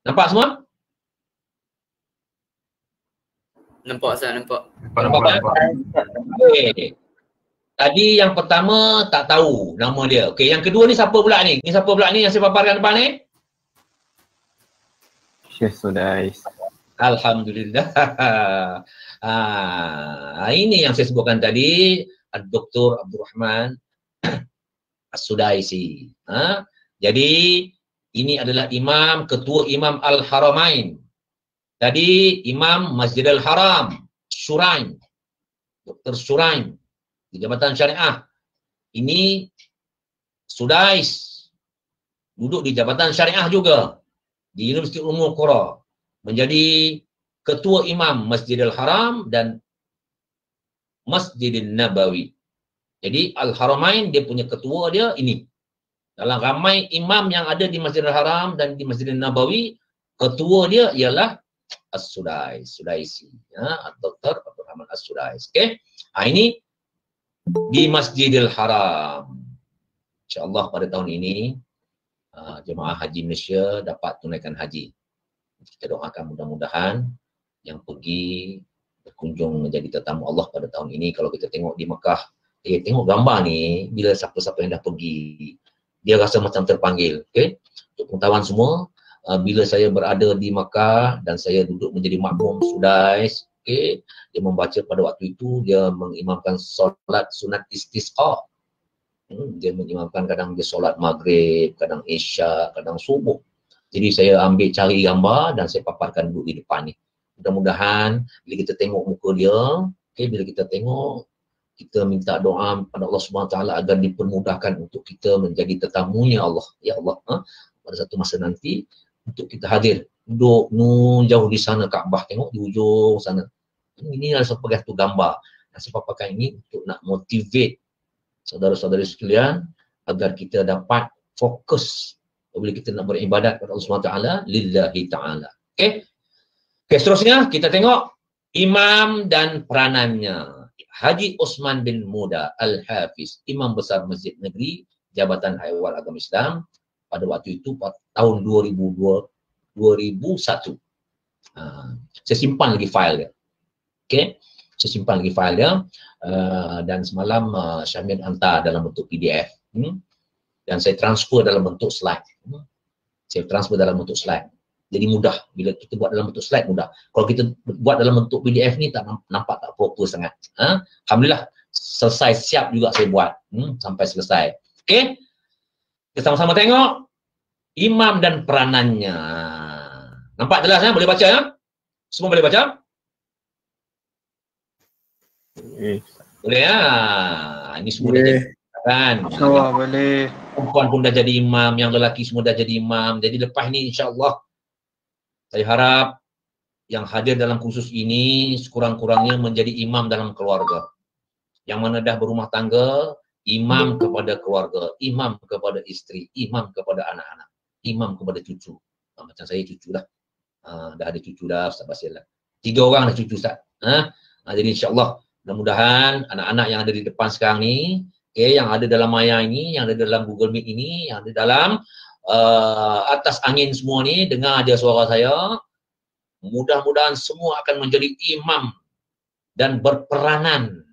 Nampak semua? Nampak Ustaz, nampak. Nampak. Okey. Tadi yang pertama tak tahu nama dia. Okey, yang kedua ni siapa pula ni? Ni siapa pula ni yang saya paparkan depan ni? Syekh Sudais. Alhamdulillah. Ini yang saya sebutkan tadi, Dr. Abdul Rahman As-Sudaisi. Jadi ini adalah imam, ketua imam Al-Haramain. Tadi imam Masjidil Haram, Shuraim, Dr. Shuraim di Jabatan Syariah. Ini Sudais, duduk di Jabatan Syariah juga di Universiti Ummul Qura, menjadi ketua imam Masjidil Haram dan Masjidil Nabawi. Jadi Al-Haramain dia punya ketua dia ini. Dalam ramai imam yang ada di Masjidil Haram dan di Masjidil Nabawi, ketua dia ialah As-Sudais, Sudaisi, Dr. Abdul Rahman As-Sudais. Okey. Ini di Masjidil Haram. InsyaAllah pada tahun ini jemaah haji Malaysia dapat tunaikan haji. Kita doakan mudah-mudahan yang pergi berkunjung menjadi tetamu Allah pada tahun ini. Kalau kita tengok di Mekah, tengok gambar ni, bila siapa-siapa yang dah pergi, dia rasa macam terpanggil. Okay? Untuk pengetahuan semua, bila saya berada di Mekah dan saya duduk menjadi makmum Sudais, okay, dia membaca pada waktu itu, dia mengimamkan solat sunat istisqa. Dia mengimamkan, kadang dia solat maghrib, kadang isyak, kadang subuh. Jadi saya ambil cari gambar dan saya paparkan duduk di depan ni. Mudah-mudahan bila kita tengok muka dia, okay, bila kita tengok, kita minta doa pada Allah SWT agar dipermudahkan untuk kita menjadi tetamunya Allah. Ya Allah, pada satu masa nanti untuk kita hadir. Duduk jauh di sana Kaabah, tengok di ujung sana. Ini adalah sebagai satu gambar. Dan saya paparkan ini untuk nak motivate saudara-saudari sekalian agar kita dapat fokus bila kita nak beribadat kepada Allah SWT, lillahi ta'ala. Okay? Okay, seterusnya kita tengok imam dan peranannya. Haji Osman bin Muda Al-Hafiz, Imam Besar Masjid Negeri Jabatan Haiwan Agama Islam pada waktu itu tahun 2001. Saya simpan lagi file dia. Okay? Saya simpan lagi file dia dan semalam Syamil hantar dalam bentuk PDF. Dan saya transfer dalam bentuk slide. Saya transfer dalam bentuk slide. Jadi mudah. Bila kita buat dalam bentuk slide, mudah. Kalau kita buat dalam bentuk PDF ni, tak nampak tak proper sangat. Alhamdulillah, selesai, siap juga saya buat. Sampai selesai. Okey? Kita sama-sama tengok imam dan peranannya. Nampak jelas ya? Boleh baca ya? Semua boleh baca? Boleh ya? Ini semua dah jadi kan? Boleh. Perempuan pun dah jadi imam, yang lelaki semua dah jadi imam. Jadi lepas ni insya-Allah saya harap yang hadir dalam kursus ini sekurang-kurangnya menjadi imam dalam keluarga. Yang mana dah berumah tangga, imam kepada keluarga, imam kepada isteri, imam kepada anak-anak, imam kepada cucu. Macam saya cucu dah. Dah ada cucu dah, Ustaz Basil lah. 3 orang dah cucu Ustaz. Jadi insya-Allah mudah-mudahan anak-anak yang ada di depan sekarang ni, okay, yang ada dalam Maya ini, yang ada dalam Google Meet ini, yang ada dalam atas angin semua ni, dengar aja suara saya. Mudah-mudahan semua akan menjadi imam dan berperanan.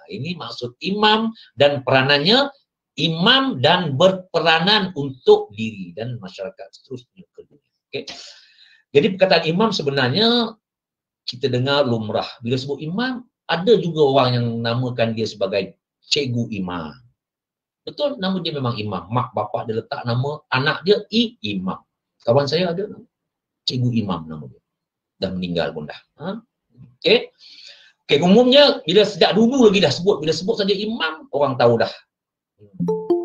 Ini maksud imam dan peranannya, imam dan berperanan untuk diri dan masyarakat seterusnya ke dunia. Okay. Jadi perkataan imam sebenarnya kita dengar lumrah. Bila sebut imam, ada juga orang yang namakan dia sebagai cikgu imam. Betul, nama dia memang imam. Mak bapak dia letak nama anak dia imam. Kawan saya ada nama cikgu imam nama dia. Dah meninggal pun dah. Okey. Okey, umumnya bila sejak dulu lagi dah sebut, bila sebut saja imam, orang tahu dah.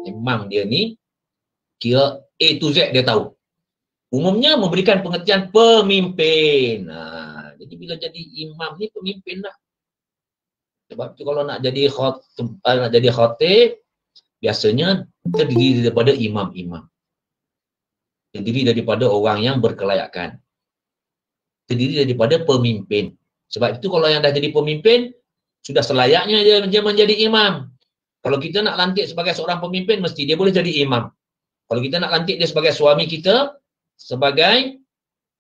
Imam dia ni kira A to Z dia tahu. Umumnya memberikan pengertian pemimpin. Jadi bila jadi imam ni pemimpin dah. Sebab tu kalau nak jadi khatib, biasanya terdiri daripada imam-imam. Terdiri daripada orang yang berkelayakan. Terdiri daripada pemimpin. Sebab itu kalau yang dah jadi pemimpin, sudah selayaknya dia menjadi imam. Kalau kita nak lantik sebagai seorang pemimpin, mesti dia boleh jadi imam. Kalau kita nak lantik dia sebagai suami kita, sebagai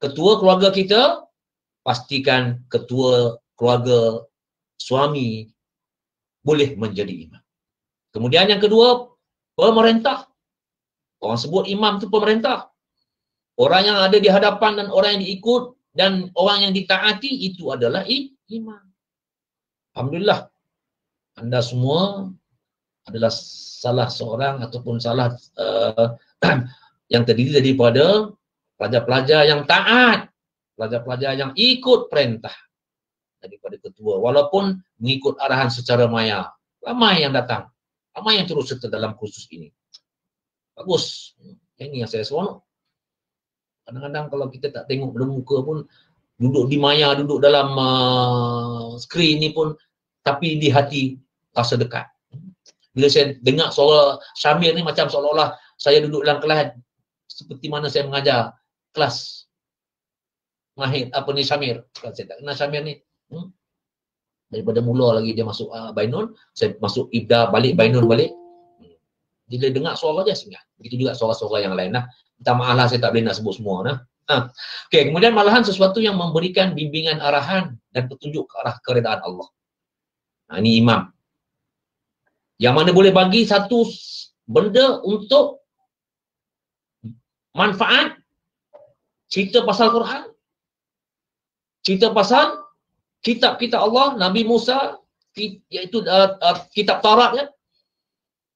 ketua keluarga kita, pastikan ketua keluarga suami boleh menjadi imam. Kemudian yang kedua, pemerintah. Orang sebut imam itu pemerintah. Orang yang ada di hadapan dan orang yang diikut dan orang yang ditaati itu adalah imam. Alhamdulillah, anda semua adalah salah seorang ataupun salah yang terdiri daripada pelajar-pelajar yang taat, pelajar-pelajar yang ikut perintah daripada ketua, walaupun mengikut arahan secara maya. Ramai yang datang, ramai yang turut serta dalam kursus ini. Bagus. Ini yang saya seronok. Kadang-kadang kalau kita tak tengok muka pun, duduk di maya, duduk dalam skrin ni pun, tapi di hati rasa dekat. Bila saya dengar suara Syamir ni, macam seolah-olah saya duduk dalam kelas seperti mana saya mengajar kelas Mahir, Syamir. Kalau saya tak kenal Syamir ni. Daripada mula lagi dia masuk Bainun, saya masuk Ibda balik, Bainun balik. Bila dengar suara dia singgah. Begitu juga suara-suara yang lain lah. Minta maaf lah, saya tak boleh nak sebut semua nah. Okey, kemudian malahan sesuatu yang memberikan bimbingan arahan dan petunjuk ke arah keredaan Allah. Ini imam. Yang mana boleh bagi satu benda untuk manfaat, cerita pasal Quran, cerita pasal kitab-kitab Allah, Nabi Musa, iaitu kitab Taurat ya.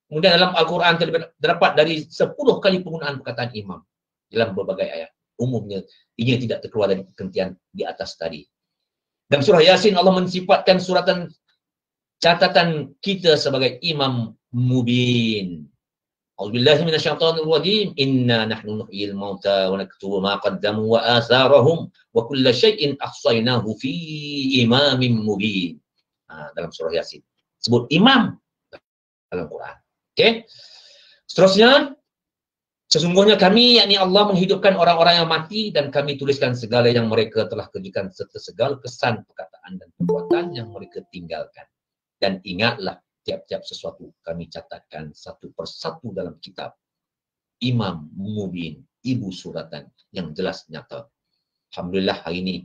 Kemudian dalam Al-Quran terdapat dari 10 kali penggunaan perkataan imam dalam berbagai ayat. Umumnya, ia tidak terkeluar dari pengertian di atas tadi. Dalam surah Yasin, Allah mensifatkan suratan catatan kita sebagai imam mubin. A'udzubillahi minasyaitonirrajim. Inna nahnu nuhyil mauta wa naktubu ma qaddamu wa atharahum wa kulla syai'in ahsaynahu fi imamin mubin. Dalam surah Yasin. Sebut imam dalam Quran. Okey. Seterusnya, sesungguhnya kami, yakni Allah, menghidupkan orang-orang yang mati dan kami tuliskan segala yang mereka telah kerjakan serta segala kesan perkataan dan perbuatan yang mereka tinggalkan. Dan ingatlah, tiap-tiap sesuatu kami catatkan satu persatu dalam kitab. Imam mubin, ibu suratan yang jelas nyata. Alhamdulillah hari ini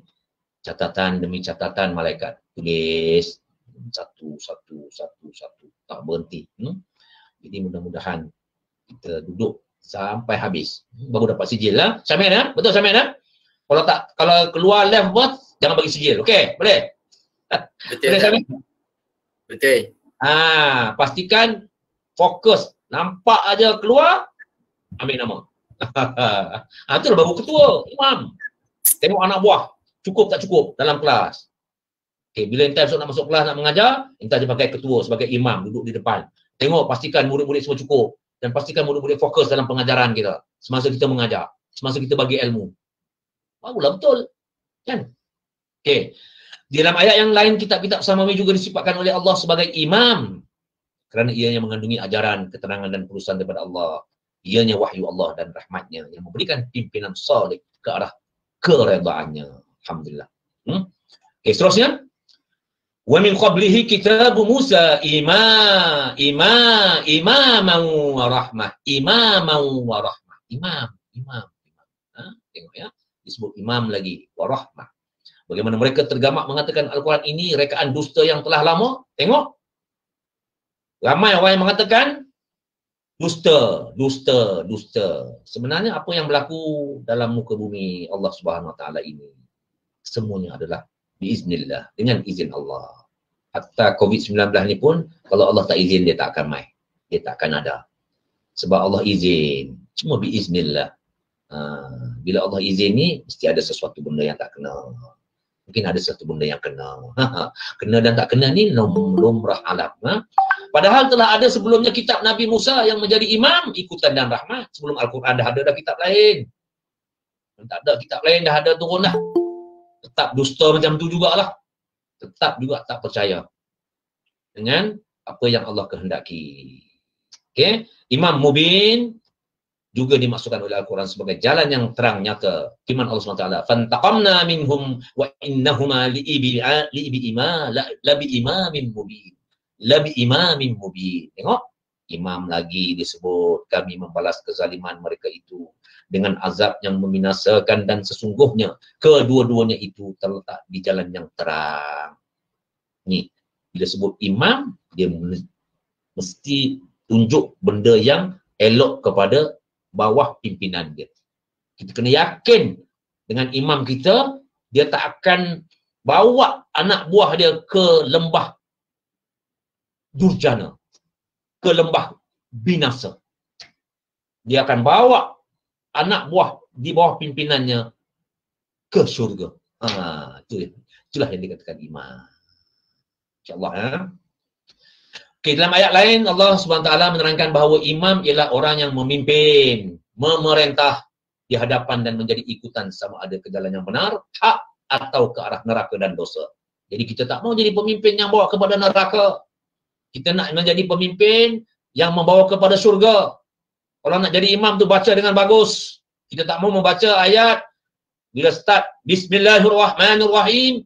catatan demi catatan malaikat tulis satu tak berhenti. Jadi mudah-mudahan kita duduk sampai habis baru dapat sijil lah. Syamil ya? Betul Syamil ya? Kalau keluar left bot jangan bagi sijil. Okey, boleh? Betul. Boleh Syamil? Betul. Pastikan fokus, nampak aja keluar, ambil nama. Itulah baru ketua, imam. Tengok anak buah, cukup tak cukup dalam kelas. Okay, bila entah nak masuk kelas nak mengajar, entah dia pakai ketua sebagai imam, duduk di depan. Tengok, pastikan murid-murid semua cukup. Dan pastikan murid-murid fokus dalam pengajaran kita. Semasa kita mengajar, semasa kita bagi ilmu. Barulah betul. Kan? Okay. Di dalam ayat yang lain, kitab-kitab samawi juga disifatkan oleh Allah sebagai imam. Kerana ianya mengandungi ajaran, keterangan dan perusahaan daripada Allah. Ianya wahyu Allah dan rahmatnya yang memberikan pimpinan salih ke arah keredaannya. Alhamdulillah. Okay, seterusnya. Wa min qablihi kitabu Musa imaman wa rahmah. Imaman wa rahmah. Imam. Tengok ya. Disebut imam lagi. Wa rahmah. Bagaimana mereka tergamak mengatakan Al-Quran ini rekaan dusta yang telah lama. Tengok. Ramai orang yang mengatakan dusta. Sebenarnya apa yang berlaku dalam muka bumi Allah Subhanahu Wa Taala ini semuanya adalah biiznillah, dengan izin Allah. Hatta COVID-19 ni pun kalau Allah tak izin dia tak akan main. Dia tak akan ada. Sebab Allah izin. Cuma biiznillah. Bila Allah izin ni mesti ada sesuatu benda yang tak kena. Mungkin ada satu benda yang kena. Kena dan tak kena ni lumrah alam. Padahal telah ada sebelumnya kitab Nabi Musa yang menjadi imam, ikutan dan rahmat. Sebelum Al-Quran dah ada kitab lain. Tak ada kitab lain dah ada turun dah. Tetap dusta macam tu jugalah. Tetap juga tak percaya dengan apa yang Allah kehendaki. Okey, imam mubin juga dimaksudkan oleh Al-Quran sebagai jalan yang terang nyata. Firman Allah SWT, "Fantaqamna minhum wa innahuma li'imamin mubin." Tengok, imam lagi disebut, kami membalas kezaliman mereka itu dengan azab yang membinasakan dan sesungguhnya kedua-duanya itu terletak di jalan yang terang. Ni, bila sebut imam, dia mesti tunjuk benda yang elok kepada bawah pimpinan dia. Kita kena yakin dengan imam kita, dia tak akan bawa anak buah dia ke lembah durjana, ke lembah binasa. Dia akan bawa anak buah di bawah pimpinannya ke syurga. Itulah yang dikatakan imam. InsyaAllah. Okay, dalam ayat lain Allah SWT menerangkan bahawa imam ialah orang yang memimpin, memerintah di hadapan dan menjadi ikutan sama ada ke jalan yang benar, hak atau ke arah neraka dan dosa. Jadi kita tak mau jadi pemimpin yang bawa kepada neraka. Kita nak menjadi pemimpin yang membawa kepada syurga. Kalau nak jadi imam tu baca dengan bagus. Kita tak mau membaca ayat bila start Bismillahirrahmanirrahim,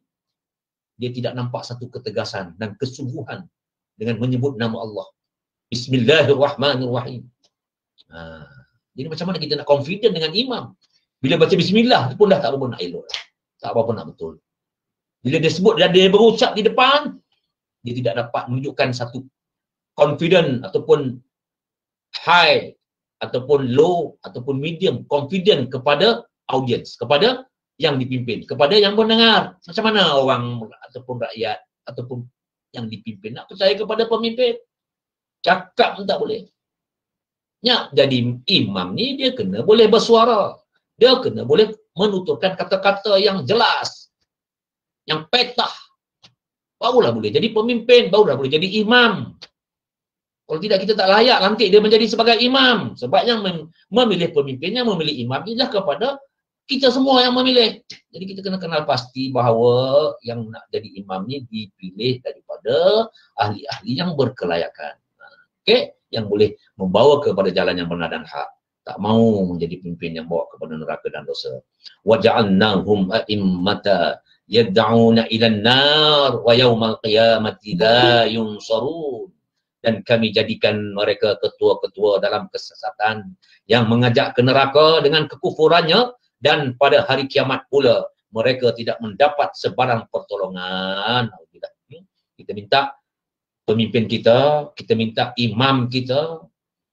dia tidak nampak satu ketegasan dan kesungguhan dengan menyebut nama Allah. Bismillahirrahmanirrahim. Jadi macam mana kita nak confident dengan imam? Bila baca bismillah pun dah tak apa nak elok. Tak apa nak betul. Bila dia sebut dan dia berucap di depan, dia tidak dapat menunjukkan satu confident ataupun high ataupun low ataupun medium confident kepada audience, kepada yang dipimpin, kepada yang mendengar. Macam mana orang ataupun rakyat ataupun yang dipimpin nak percaya kepada pemimpin? Cakap pun tak boleh. Jadi imam ni dia kena boleh bersuara. Dia kena boleh menuturkan kata-kata yang jelas, yang petah. Barulah boleh jadi pemimpin, barulah boleh jadi imam. Kalau tidak kita tak layak nanti dia menjadi sebagai imam. Sebab yang memilih pemimpin, yang memilih imam ialah kepada kita semua yang memilih. Jadi kita kena kenal pasti bahawa yang nak jadi imam ni dipilih daripada ahli-ahli yang berkelayakan. Okey, yang boleh membawa kepada jalan yang benar dan hak. Tak mau menjadi pemimpin yang bawa kepada neraka dan dosa. Wa ja'alnahum a'immata yad'una ila an-nar wa yawmal qiyamati la yunsarun. Dan kami jadikan mereka ketua-ketua dalam kesesatan yang mengajak ke neraka dengan kekufurannya, dan pada hari kiamat pula mereka tidak mendapat sebarang pertolongan. Kita minta pemimpin kita, kita minta imam kita,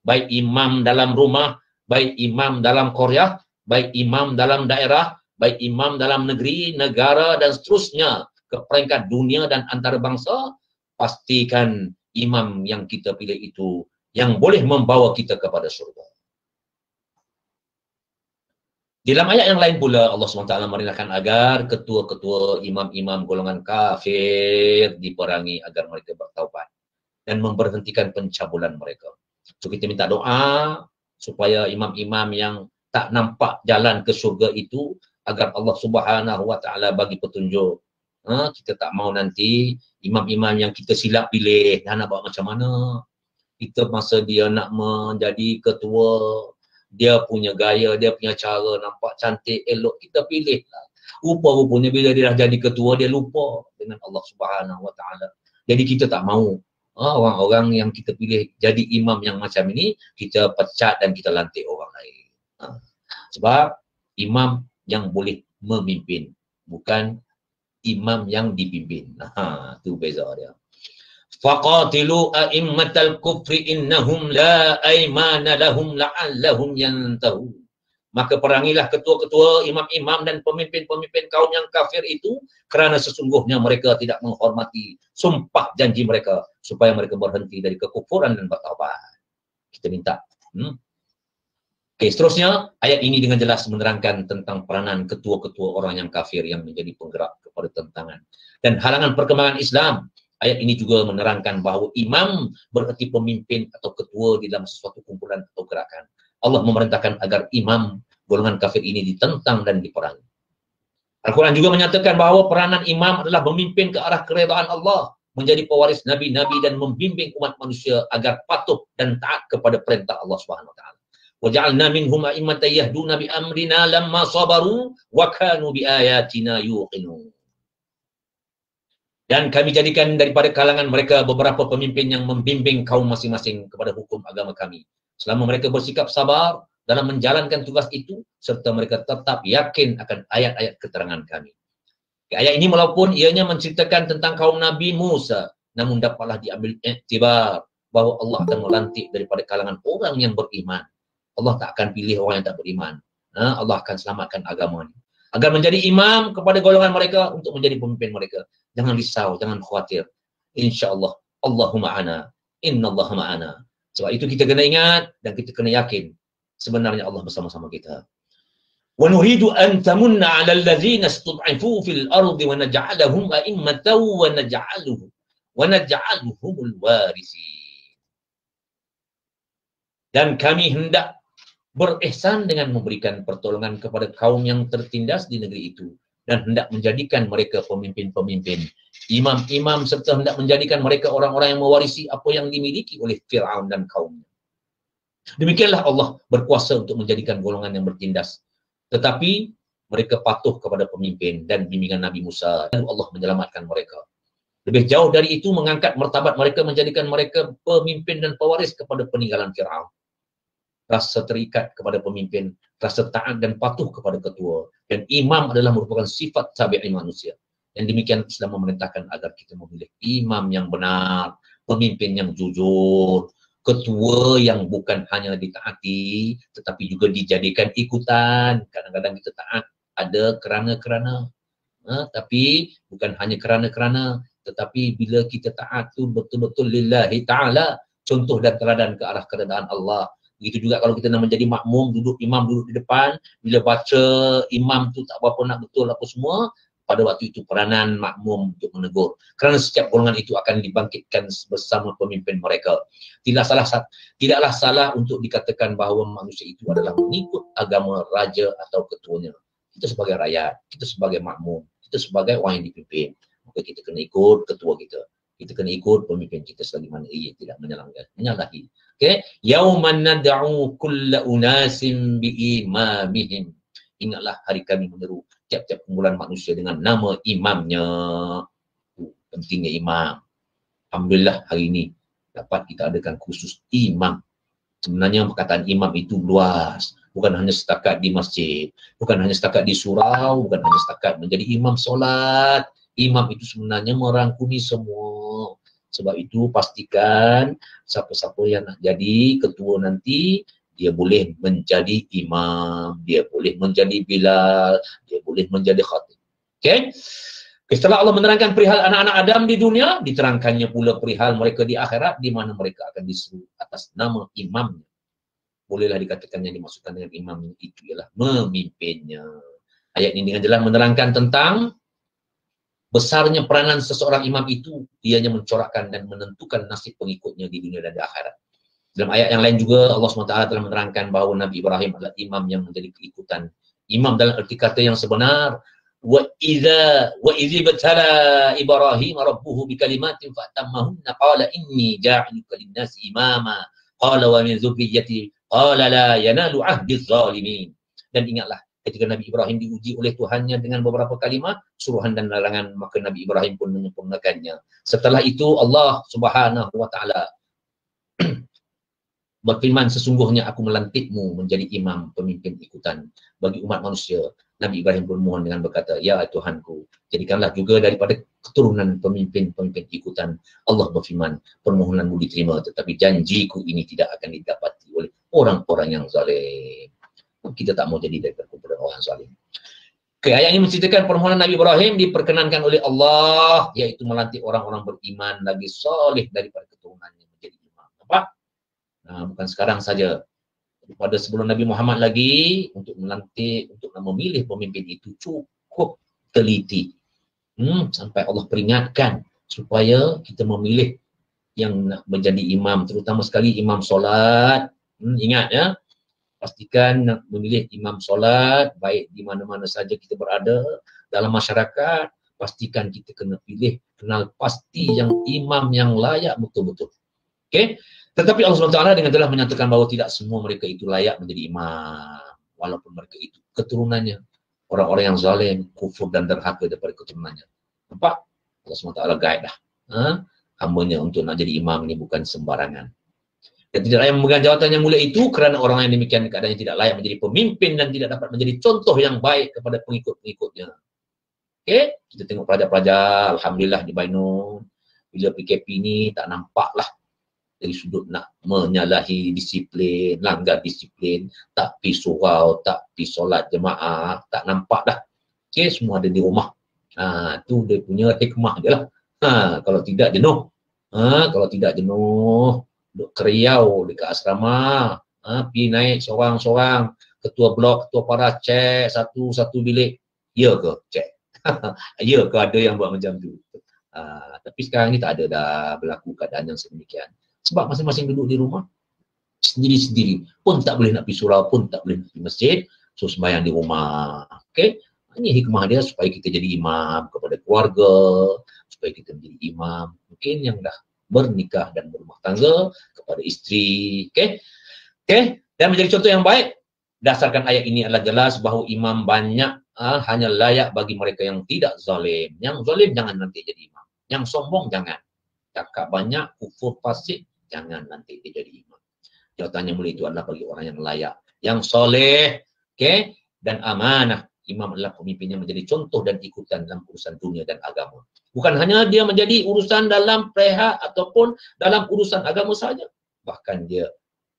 baik imam dalam rumah, baik imam dalam qaryah, baik imam dalam daerah, baik imam dalam negeri, negara dan seterusnya ke peringkat dunia dan antarabangsa, pastikan imam yang kita pilih itu yang boleh membawa kita kepada syurga. Dalam ayat yang lain pula Allah SWT merintahkan agar ketua-ketua imam-imam golongan kafir diperangi agar mereka bertaubat dan memberhentikan pencabulan mereka. So kita minta doa supaya imam-imam yang tak nampak jalan ke syurga itu agar Allah Subhanahu Wa Taala bagi petunjuk. Kita tak mau nanti imam-imam yang kita silap pilih dah nak buat macam mana. Kita masa dia nak menjadi ketua, dia punya gaya, dia punya cara nampak cantik, elok, kita pilih lah. Rupa-rupanya bila dia dah jadi ketua, dia lupa dengan Allah Subhanahu Wa Taala. Jadi kita tak mau orang-orang yang kita pilih jadi imam yang macam ini, kita pecat dan kita lantik orang lain. Sebab imam yang boleh memimpin, bukan imam yang dipimpin. Itu beza dia. Faqatilu a'immatal kufri innahum la aymana lahum la'allahum yantahun. Maka perangilah ketua-ketua, imam-imam dan pemimpin-pemimpin kaum yang kafir itu kerana sesungguhnya mereka tidak menghormati sumpah janji mereka supaya mereka berhenti dari kekufuran dan bertaubat. Kita minta. Okey, seterusnya ayat ini dengan jelas menerangkan tentang peranan ketua-ketua orang yang kafir yang menjadi penggerak kepada tentangan dan halangan perkembangan Islam. Ayat ini juga menerangkan bahawa imam bererti pemimpin atau ketua di dalam sesuatu kumpulan atau gerakan. Allah memerintahkan agar imam golongan kafir ini ditentang dan diperangi. Al-Quran juga menyatakan bahawa peranan imam adalah memimpin ke arah keredaan Allah, menjadi pewaris nabi-nabi dan membimbing umat manusia agar patuh dan taat kepada perintah Allah Subhanahu Wa Taala. Wa ja'alna minhum a'immatan yahduna bi amrina lamma sabaru wa kanu bi ayatina yuqinun. Dan kami jadikan daripada kalangan mereka beberapa pemimpin yang membimbing kaum masing-masing kepada hukum agama kami. Selama mereka bersikap sabar dalam menjalankan tugas itu, serta mereka tetap yakin akan ayat-ayat keterangan kami. Ayat ini walaupun ianya menceritakan tentang kaum Nabi Musa, namun dapatlah diambil iktibar bahawa Allah akan melantik daripada kalangan orang yang beriman. Allah tak akan pilih orang yang tak beriman. Allah akan selamatkan agama ini. Agar menjadi imam kepada golongan mereka untuk menjadi pemimpin mereka. Jangan risau, jangan khawatir. InsyaAllah, Allahumma ana, inna Allah ma'ana. Sebab itu kita kena ingat dan kita kena yakin sebenarnya Allah bersama-sama kita. وَنُرِيدُ أَن تَمُنَّ عَلَى الَّذِينَ اسْتُضْعِفُوا فِي الْأَرْضِ وَنَجْعَلَهُمْ أَئِمَّةً وَنَجْعَلُهُمُ الْوَارِثِينَ. Dan kami hendak berihsan dengan memberikan pertolongan kepada kaum yang tertindas di negeri itu dan hendak menjadikan mereka pemimpin-pemimpin, imam-imam, serta hendak menjadikan mereka orang-orang yang mewarisi apa yang dimiliki oleh Fir'aun dan kaumnya. Demikianlah Allah berkuasa untuk menjadikan golongan yang bertindas. Tetapi mereka patuh kepada pemimpin dan bimbingan Nabi Musa. Lalu Allah menyelamatkan mereka. Lebih jauh dari itu, mengangkat martabat mereka, menjadikan mereka pemimpin dan pewaris kepada peninggalan Fir'aun. Rasa terikat kepada pemimpin, rasa taat dan patuh kepada ketua. Dan imam adalah merupakan sifat tabi'i manusia. Dan demikian Islam memerintahkan agar kita memilih imam yang benar, pemimpin yang jujur, ketua yang bukan hanya ditaati, tetapi juga dijadikan ikutan. Kadang-kadang kita taat ada kerana-kerana, tapi bukan hanya kerana-kerana, tetapi bila kita taat tu betul-betul lillahi ta'ala, contoh dan teladan ke arah keredaan Allah. Begitu juga kalau kita nak menjadi makmum, imam duduk di depan, bila baca imam tu tak berapa nak betul apa semua, pada waktu itu peranan makmum untuk menegur. Kerana setiap golongan itu akan dibangkitkan bersama pemimpin mereka. Tidaklah salah untuk dikatakan bahawa manusia itu adalah mengikut agama raja atau ketuanya. Kita sebagai rakyat, kita sebagai makmum, kita sebagai orang yang dipimpin, maka kita kena ikut ketua kita. Kita kena ikut pemimpin kita selagi mana ia tidak menyalahi. Okay? Yauman nad'u kulla unasin biimamihim. Ingatlah hari kami menyeru tiap-tiap kumpulan manusia dengan nama imamnya. Pentingnya imam. Alhamdulillah hari ini dapat kita adakan khusus imam. Sebenarnya perkataan imam itu luas. Bukan hanya setakat di masjid. Bukan hanya setakat di surau. Bukan hanya setakat menjadi imam solat. Imam itu sebenarnya merangkumi semua. Sebab itu pastikan siapa-siapa yang nak jadi ketua nanti, dia boleh menjadi imam, dia boleh menjadi bilal, dia boleh menjadi khatib. Okay? Setelah Allah menerangkan perihal anak-anak Adam di dunia, diterangkannya pula perihal mereka di akhirat, di mana mereka akan disuruh atas nama imamnya. Bolehlah dikatakan yang dimaksudkan dengan imam itu ialah memimpinnya. Ayat ini dengan jelas menerangkan tentang besarnya peranan seseorang imam itu, ianya mencorakkan dan menentukan nasib pengikutnya di dunia dan di akhirat. Dalam ayat yang lain juga Allah SWT telah menerangkan bahawa Nabi Ibrahim adalah imam yang menjadi keikutan. Imam dalam erti kata yang sebenar. Wa idzi batala Ibrahim rabbuhu bikalimatin fa'tammahunna qala inni ja'iluka lin-nasi imama qala wa min dzurriyyati qala la yanalu 'ahdiz zalimin. Dan ingatlah ketika Nabi Ibrahim diuji oleh Tuhannya dengan beberapa kalimat, suruhan dan larangan, maka Nabi Ibrahim pun menyempurnakannya. Setelah itu Allah Subhanahu wa taala berfirman, sesungguhnya aku melantikmu menjadi imam, pemimpin ikutan bagi umat manusia. Nabi Ibrahim pun mohon dengan berkata, ya Tuhanku, jadikanlah juga daripada keturunan pemimpin-pemimpin ikutan. Allah berfirman, permohonanmu diterima, tetapi janjiku ini tidak akan didapati oleh orang-orang yang zalim. Kita tak mau jadi daripada kumpulan orang zalim. Okay, ayat ini menceritakan permohonan Nabi Ibrahim diperkenankan oleh Allah, iaitu melantik orang-orang beriman lagi soleh daripada keturunannya menjadi imam. Nampak? Nah, bukan sekarang saja. Pada sebelum Nabi Muhammad lagi, untuk melantik, untuk memilih pemimpin itu cukup teliti. Sampai Allah peringatkan supaya kita memilih yang nak menjadi imam, terutama sekali imam solat. Ingat ya, pastikan nak memilih imam solat, baik di mana-mana saja kita berada dalam masyarakat, pastikan kita kena pilih, kenal pasti yang imam yang layak betul-betul. Okey? Tetapi Allah SWT dengan telah menyatakan bahawa tidak semua mereka itu layak menjadi imam. Walaupun mereka itu keturunannya orang-orang yang zalim, kufur dan derhaka daripada keturunannya. Nampak? Allah SWT guide dah. Hambanya untuk nak jadi imam ini bukan sembarangan. Dan tidak layak memegang jawatan yang mulia itu kerana orang yang demikian keadaannya tidak layak menjadi pemimpin dan tidak dapat menjadi contoh yang baik kepada pengikut-pengikutnya. Okey, kita tengok pelajar-pelajar, alhamdulillah di Bainun, bila PKP ni tak nampak lah dari sudut nak menyalahi disiplin, langgar disiplin, tak pergi surau, tak pergi solat jemaah, tak nampak dah. Okey, semua ada di rumah. Tu dia punya hikmah dia lah. Kalau tidak jenuh. Kalau tidak jenuh, duduk keriau dekat asrama, pergi naik seorang-seorang, ketua blok, ketua para cek satu-satu bilik. Ya ke? Cek. Ya ke ada yang buat macam tu? Tapi sekarang ni tak ada dah berlaku keadaan yang sedemikian. Sebab masing-masing duduk di rumah, sendiri-sendiri. Pun tak boleh nak pergi surau, pun tak boleh nak pergi masjid. So sembahyang di rumah. Okay? Ini hikmah dia supaya kita jadi imam kepada keluarga, supaya kita menjadi imam mungkin yang dah bernikah dan berumah tangga kepada isteri. Okay? Dan menjadi contoh yang baik. Dasarkan ayat ini adalah jelas bahawa imam banyak hanya layak bagi mereka yang tidak zalim. Yang zalim jangan nanti jadi imam. Yang sombong jangan. Cakap banyak, kufur fasik, jangan nanti dia jadi imam. Jawatannya mulia itu adalah bagi orang yang layak, yang soleh, okay? Dan amanah. Imam adalah pemimpin yang menjadi contoh dan ikutan dalam urusan dunia dan agama. Bukan hanya dia menjadi urusan dalam perihal ataupun dalam urusan agama saja. Bahkan dia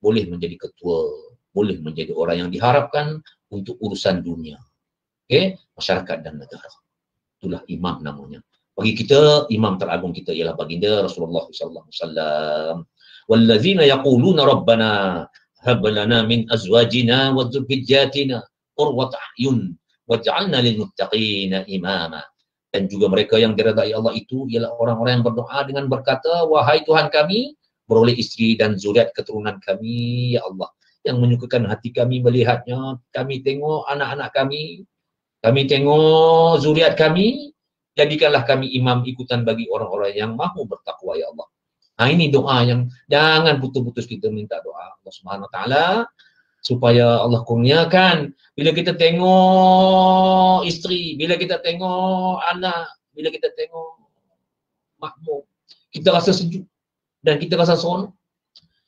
boleh menjadi ketua, boleh menjadi orang yang diharapkan untuk urusan dunia. Okay? Masyarakat dan negara. Itulah imam namanya. Bagi kita, imam teragung kita ialah baginda Rasulullah sallallahu alaihi wasallam. Wallazina yaquluna rabbana hab lana min azwajina wa dhurriyyatina qurrata a'yun waj'alna lil muttaqina imama. Dan juga mereka yang diridai Allah itu ialah orang-orang yang berdoa dengan berkata, wahai Tuhan kami, beroleh isteri dan zuriat keturunan kami, ya Allah, yang menyukakan hati kami melihatnya. Kami tengok anak-anak kami tengok zuriat kami, jadikanlah kami imam ikutan bagi orang-orang yang mahu bertakwa, ya Allah. Ini doa yang jangan putus-putus kita minta doa Allah Subhanahu Wa Taala supaya Allah kurniakan. Bila kita tengok isteri, bila kita tengok anak, bila kita tengok makmum, kita rasa sejuk dan kita rasa seronok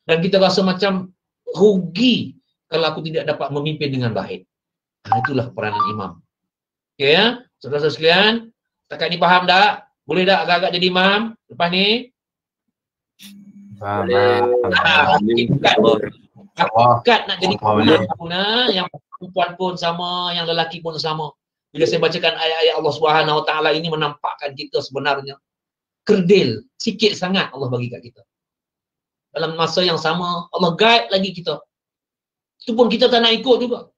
dan kita rasa macam rugi kalau aku tidak dapat memimpin dengan baik. Itulah peranan imam. Okay, ya? Saudara-saudara sekalian, setakat ni faham tak? Boleh tak agak-agak jadi imam lepas ni? Hakikat nak jadi imam, yang perempuan pun sama, yang lelaki pun sama. Bila saya bacakan ayat-ayat Allah Subhanahu Wa Taala ini menampakkan kita sebenarnya kerdil, sikit sangat Allah bagi kat kita. Dalam masa yang sama, Allah guide lagi kita. Itu pun kita tak nak ikut juga.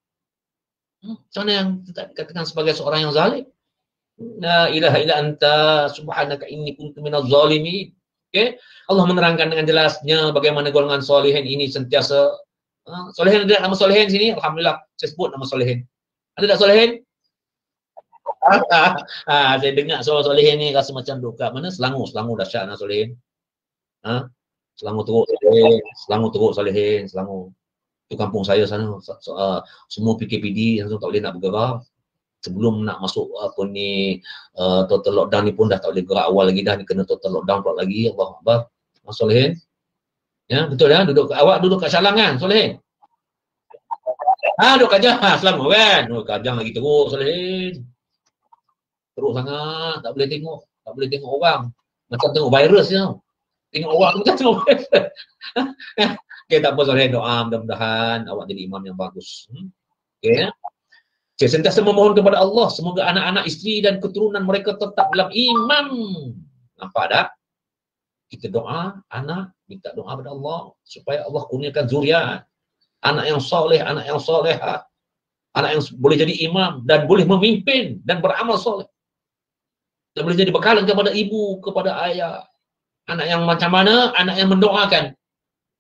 Macam mana yang kita katakan sebagai seorang yang zalim? La ilaha illa anta subhanaka inni kuntu minaz zalimin. Okay? Allah menerangkan dengan jelasnya bagaimana golongan solehin ini sentiasa. Solehin ada nama solehin sini? Alhamdulillah, saya sebut nama solehin. Ada tak solehin? Saya dengar soal solehin ni rasa macam duk kat mana? Selangor dahsyat nak solehin. Selangor teruk solehin, Selangor. Itu kampung saya sana. Semua PKPD yang tak boleh nak bergerak. Sebelum nak masuk apa ni total lockdown ni pun dah tak boleh gerak awal lagi dah, ni kena total lockdown pula lagi. Allah Akbar. Solehin. Ya, betul ya, awak duduk kat Salang kan, Solehin? Duduk kat Kajang, Selangor kan? Kajang lagi teruk, Solehin. Teruk sangat, tak boleh tengok orang. Macam tengok virus je. Tengok orang tu macam tengok virus. Okay, tak apa Solehin, doa mudah-mudahan awak jadi imam yang bagus. Okay. Saya sentiasa memohon kepada Allah, semoga anak-anak isteri dan keturunan mereka tetap dalam imam. Nampak tak? Kita doa, anak, minta doa kepada Allah supaya Allah kurniakan zuriat. Anak yang soleh, anak yang solehah. Anak yang boleh jadi imam dan boleh memimpin dan beramal soleh. Dan boleh jadi bekalan kepada ibu, kepada ayah. Anak yang macam mana? Anak yang mendoakan.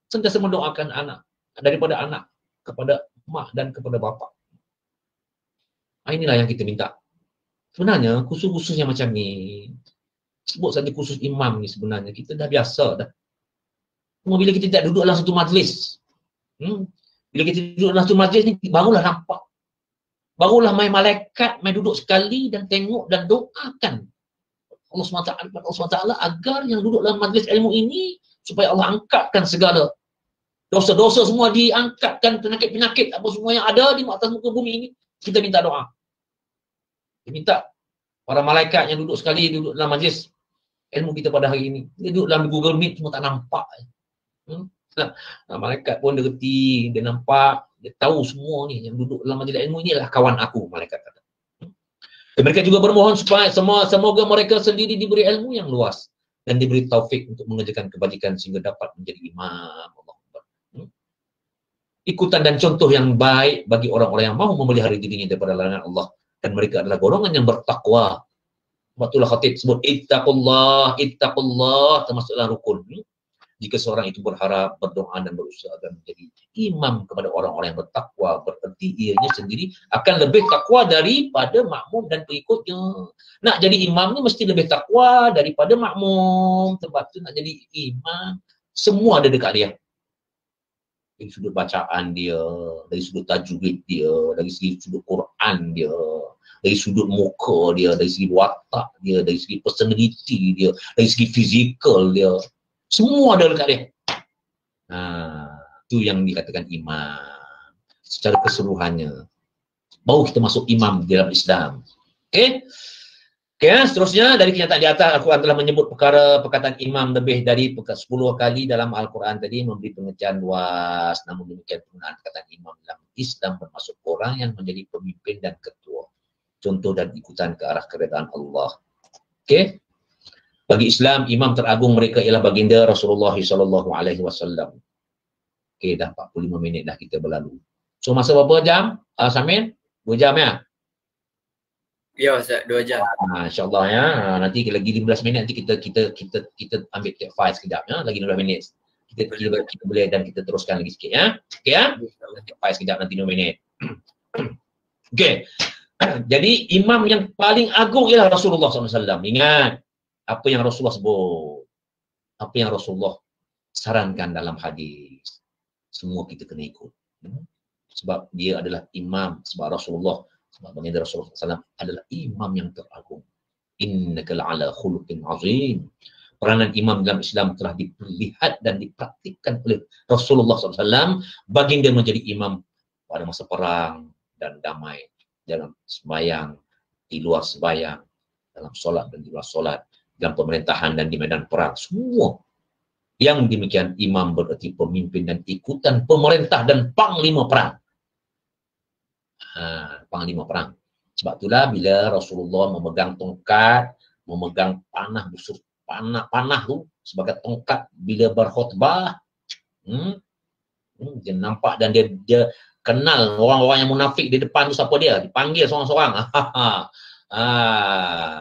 Sentiasa mendoakan anak. Daripada anak kepada mak dan kepada bapa. Inilah yang kita minta. Sebenarnya khusus-khusus yang macam ni, sebut saja khusus imam ni sebenarnya kita dah biasa dah. Cuma bila kita tak duduk dalam satu majlis, bila kita duduk dalam satu majlis ni barulah nampak, barulah main malaikat main duduk sekali dan tengok dan doakan Allah SWT agar yang duduk dalam majlis ilmu ini supaya Allah angkatkan segala dosa-dosa semua, diangkatkan penyakit-penyakit apa semua yang ada di atas muka bumi ini. Kita minta doa. Kita minta para malaikat yang duduk sekali duduk dalam majlis ilmu kita pada hari ini. Dia duduk dalam Google Meet cuma tak nampak. Malaikat pun dia reti, dia nampak, dia tahu semua ni yang duduk dalam majlis ilmu ini adalah kawan aku, malaikat kata. Dan mereka juga bermohon supaya semoga mereka sendiri diberi ilmu yang luas dan diberi taufik untuk mengerjakan kebajikan sehingga dapat menjadi imam. Ikutan dan contoh yang baik bagi orang-orang yang mahu memelihara dirinya daripada larangan Allah, dan mereka adalah golongan yang bertakwa. Itulah khatib sebut ittaqullah, termasuk dalam rukun. Jika seorang itu berharap, berdoa dan berusaha agar menjadi imam kepada orang-orang yang bertakwa, berarti ianya sendiri akan lebih takwa daripada makmum dan pengikutnya. Nak jadi imam ni mesti lebih takwa daripada makmum. Sebab tu nak jadi imam, semua ada dekat dia. Dari sudut bacaan dia, dari sudut tajwid dia, dari segi sudut Quran dia, dari sudut muka dia, dari segi watak dia, dari segi personality dia, dari segi fizikal dia. Semua ada dekat dia. Itu yang dikatakan imam secara keseluruhannya. Baru kita masuk imam di dalam Islam. Okey? Seterusnya dari kenyataan di atas, Al-Quran telah menyebut perkataan imam lebih dari 10 kali dalam Al-Quran tadi, memberi pengertian luas. Namun demikian penggunaan perkataan imam dalam Islam bermaksud orang yang menjadi pemimpin dan ketua, contoh dan ikutan ke arah keredaan Allah. Okey? Bagi Islam, imam teragung mereka ialah baginda Rasulullah SAW. Okey, dah 45 minit dah kita berlalu. So, masa berapa jam? Samin? 2 jam ya? Ya, Ustaz, 2 jam. InsyaAllah ya. Nanti lagi 15 minit nanti kita ambil take 5 sekejap ya. Lagi 15 minit. Kita boleh dan kita teruskan lagi sikit ya. Okey ya? Take 5 sekejap nanti 2 minit. Okey. Jadi, imam yang paling agung ialah Rasulullah SAW. Ingat. Apa yang Rasulullah sebut, apa yang Rasulullah sarankan dalam hadis, semua kita kena ikut. Sebab dia adalah imam, sebab Rasulullah, sebab baginda Rasulullah SAW adalah imam yang teragung. Innaka la'ala khuluqin azim. Peranan imam dalam Islam telah diperlihat dan dipraktikkan oleh Rasulullah SAW. Baginda menjadi imam pada masa perang dan damai, dalam sembahyang, di luar sembahyang, dalam solat dan di luar solat, dalam pemerintahan dan di medan perang, semua. Yang demikian imam berarti pemimpin dan ikutan pemerintah dan panglima perang. Panglima perang. Sebab itulah bila Rasulullah memegang tongkat, memegang panah busur, panah tu sebagai tongkat bila berkhutbah, dia nampak dan dia kenal orang-orang yang munafik di depan tu siapa dia, dipanggil seorang-seorang.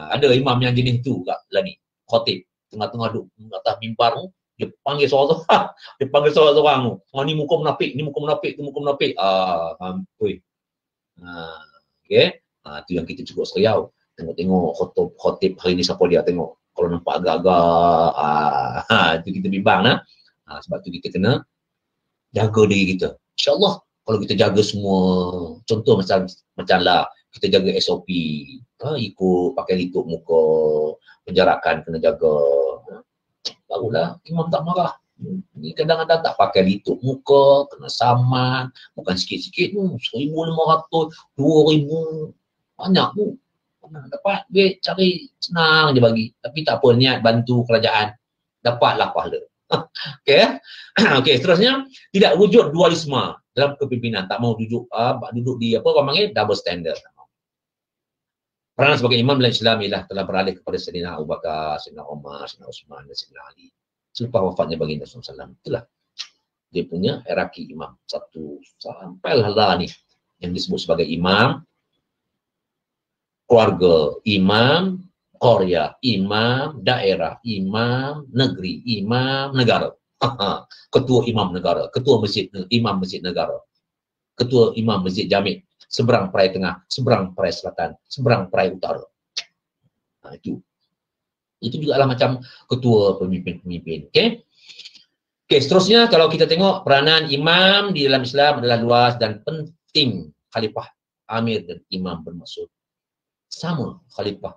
Ada imam yang jenis tu kat lah ni, khatib tengah-tengah duduk atas mimbar tu, dia panggil seorang-seorang, dia panggil seorang-seorang tu, ni muka munafik, ni muka munafik, tu muka munafik. Okey, tu yang kita cukup seriau. Tengok-tengok khatib hari ni siapa dia, tengok kalau nampak agak-agak, itu kita bimbang lah. Sebab tu kita kena jaga diri kita. InsyaAllah kalau kita jaga semua, contoh macam lah, kita jaga SOP, ikut pakai litup muka, penjarakan kena jaga, barulah imam tak marah. Ni kadang-kadang tak pakai litup muka, kena saman, bukan sikit-sikit, 1,500, 2,000, banyak tu. Dapat duit, cari, senang je bagi. Tapi tak apa, niat bantu kerajaan, dapatlah pahala. Okey, seterusnya, tidak wujud dualisme dalam kepimpinan. Tak mau duduk di apa orang panggil double standard. Peranan sebagai imam dalam Islam ialah telah beralih kepada Sayyidina Abu Bakar, Sayyidina Umar, Sayyidina Uthman dan Sayyidina Ali. Selepas wafatnya baginda SAW, itulah dia punya hierarki imam. Satu sampai lah ni yang disebut sebagai imam keluarga, imam Korea, imam daerah, imam negeri, imam negara. Ketua imam negara, ketua masjid, imam masjid negara, ketua imam masjid jami', seberang perai tengah, seberang perai selatan, seberang perai utara. Itu juga adalah macam ketua pemimpin-pemimpin. Okey, seterusnya kalau kita tengok peranan imam di dalam Islam adalah luas dan penting. Khalifah, amir dan imam bermaksud sama. Khalifah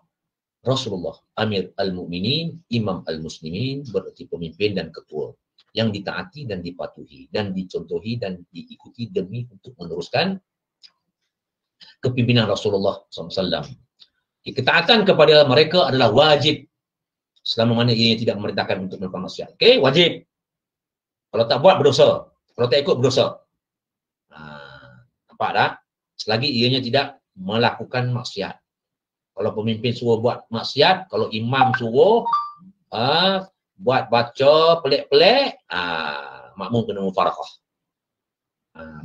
Rasulullah, Amir al-Mu'minin, Imam al-Muslimin, berarti pemimpin dan ketua yang ditaati dan dipatuhi dan dicontohi dan diikuti demi untuk meneruskan kepimpinan Rasulullah SAW. Ketaatan kepada mereka adalah wajib selama mana ia tidak memerintahkan untuk melakukan maksiat. Okey, wajib. Kalau tak buat berdosa. Kalau tak ikut berdosa. Nampak tak? Selagi ianya tidak melakukan maksiat. Kalau pemimpin suruh buat maksiat, kalau imam suruh buat baca pelik-pelik, makmum kena mufarakah.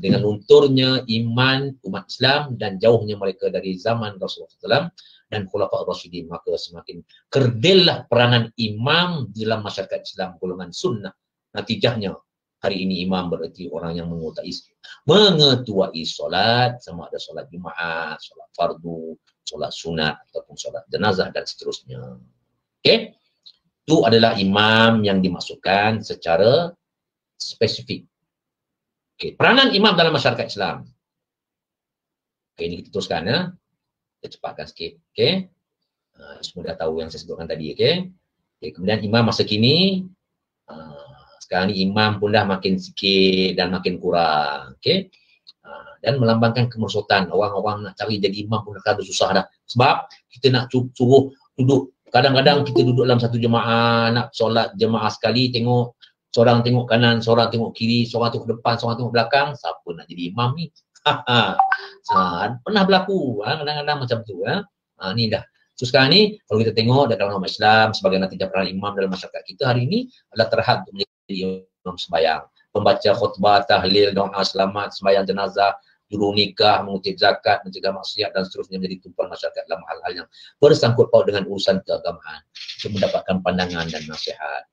Dengan lunturnya iman umat Islam dan jauhnya mereka dari zaman Rasulullah SAW dan Khulafa' Rasyidin, maka semakin kerdillah peranan imam dalam masyarakat Islam golongan sunnah. Natijahnya hari ini imam berarti orang yang mengetuai solat, sama ada solat Jumaat, solat fardu, solat sunat ataupun solat jenazah dan seterusnya. Okey, itu adalah imam yang dimasukkan secara spesifik. Okey, peranan imam dalam masyarakat Islam. Okey, ini kita teruskan ya. Kita cepatkan sikit. Okey. Semua dah tahu yang saya sebutkan tadi, okey. Okay, kemudian imam masa kini sekarang ni imam pun dah makin sikit dan makin kurang, okey. Dan melambangkan kemerosotan. Orang-orang nak cari jadi imam pun dah susah dah. Sebab kita nak suruh duduk, kadang-kadang kita duduk dalam satu jemaah, nak solat jemaah sekali, tengok seorang tengok kanan, seorang tengok kiri, seorang tengok depan, seorang tengok belakang. Siapa nak jadi imam ni? Pernah berlaku kadang-kadang macam tu. Ni dah. So sekarang ni kalau kita tengok dalam umat Islam sebagai natijah peranan imam dalam masyarakat kita hari ini adalah terhad untuk menjadi imam sembahyang, pembaca khutbah, tahlil, doa selamat, sembahyang jenazah, juru nikah, mengutip zakat, mencegah maksiat dan seterusnya menjadi tumpuan masyarakat dalam hal-hal yang bersangkut paut dengan urusan keagamaan untuk mendapatkan pandangan dan nasihat.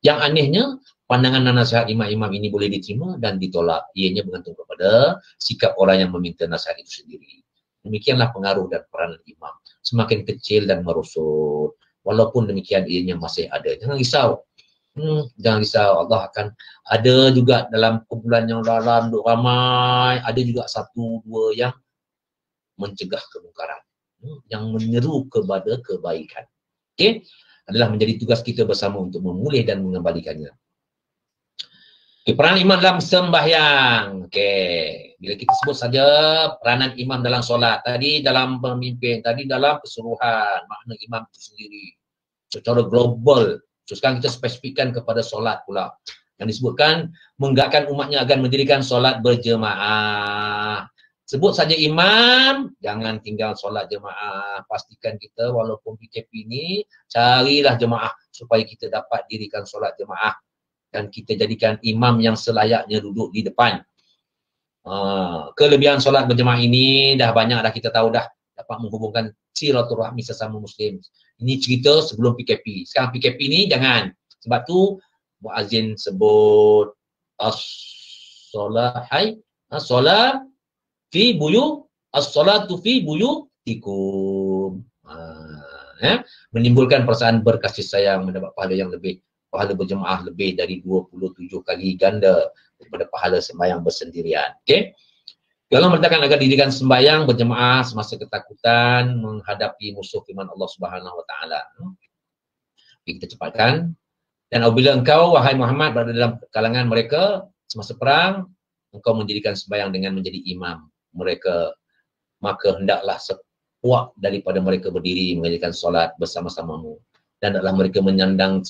Yang anehnya, pandangan dan nasihat imam-imam ini boleh diterima dan ditolak. Ianya bergantung kepada sikap orang yang meminta nasihat itu sendiri. Demikianlah pengaruh dan peranan imam. Semakin kecil dan merosot. Walaupun demikian ianya masih ada. Jangan risau. Jangan risau. Allah akan ada juga dalam kumpulan yang dalam duduk ramai. Ada juga satu dua yang mencegah kemungkaran. Yang menyeru kepada kebaikan. Okey? Adalah menjadi tugas kita bersama untuk memulih dan mengembalikannya. Okay, peranan imam dalam sembahyang. Okey, bila kita sebut saja peranan imam dalam solat, tadi dalam pemimpin, tadi dalam keseluruhan, makna imam itu sendiri secara global. So, sekarang kita spesifikkan kepada solat pula. Yang disebutkan menggerakkan umatnya agar mendirikan solat berjemaah. Sebut saja imam, jangan tinggal solat jemaah. Pastikan kita walaupun PKP ni, carilah jemaah supaya kita dapat dirikan solat jemaah. Dan kita jadikan imam yang selayaknya duduk di depan. Kelebihan solat berjemaah ini dah banyak dah kita tahu dah. Dapat menghubungkan silaturahmi sesama muslim. Ini cerita sebelum PKP. Sekarang PKP ni jangan. Sebab tu muazzin sebut as-solat fi buyu, as-salatu fi buyutikum. Menimbulkan perasaan berkasih sayang, mendapat pahala yang lebih. Pahala berjemaah lebih dari 27 kali ganda daripada pahala sembahyang bersendirian. Okey. Allah merintahkan agar dirikan sembahyang berjemaah semasa ketakutan menghadapi musuh firman Allah Subhanahu Wa Taala. Kita cepatkan. Dan apabila engkau wahai Muhammad berada dalam kalangan mereka semasa perang, engkau mendirikan sembahyang dengan menjadi imam mereka, maka hendaklah sepuak daripada mereka berdiri mengerjakan solat bersama-samamu. Dan hendaklah mereka menyandang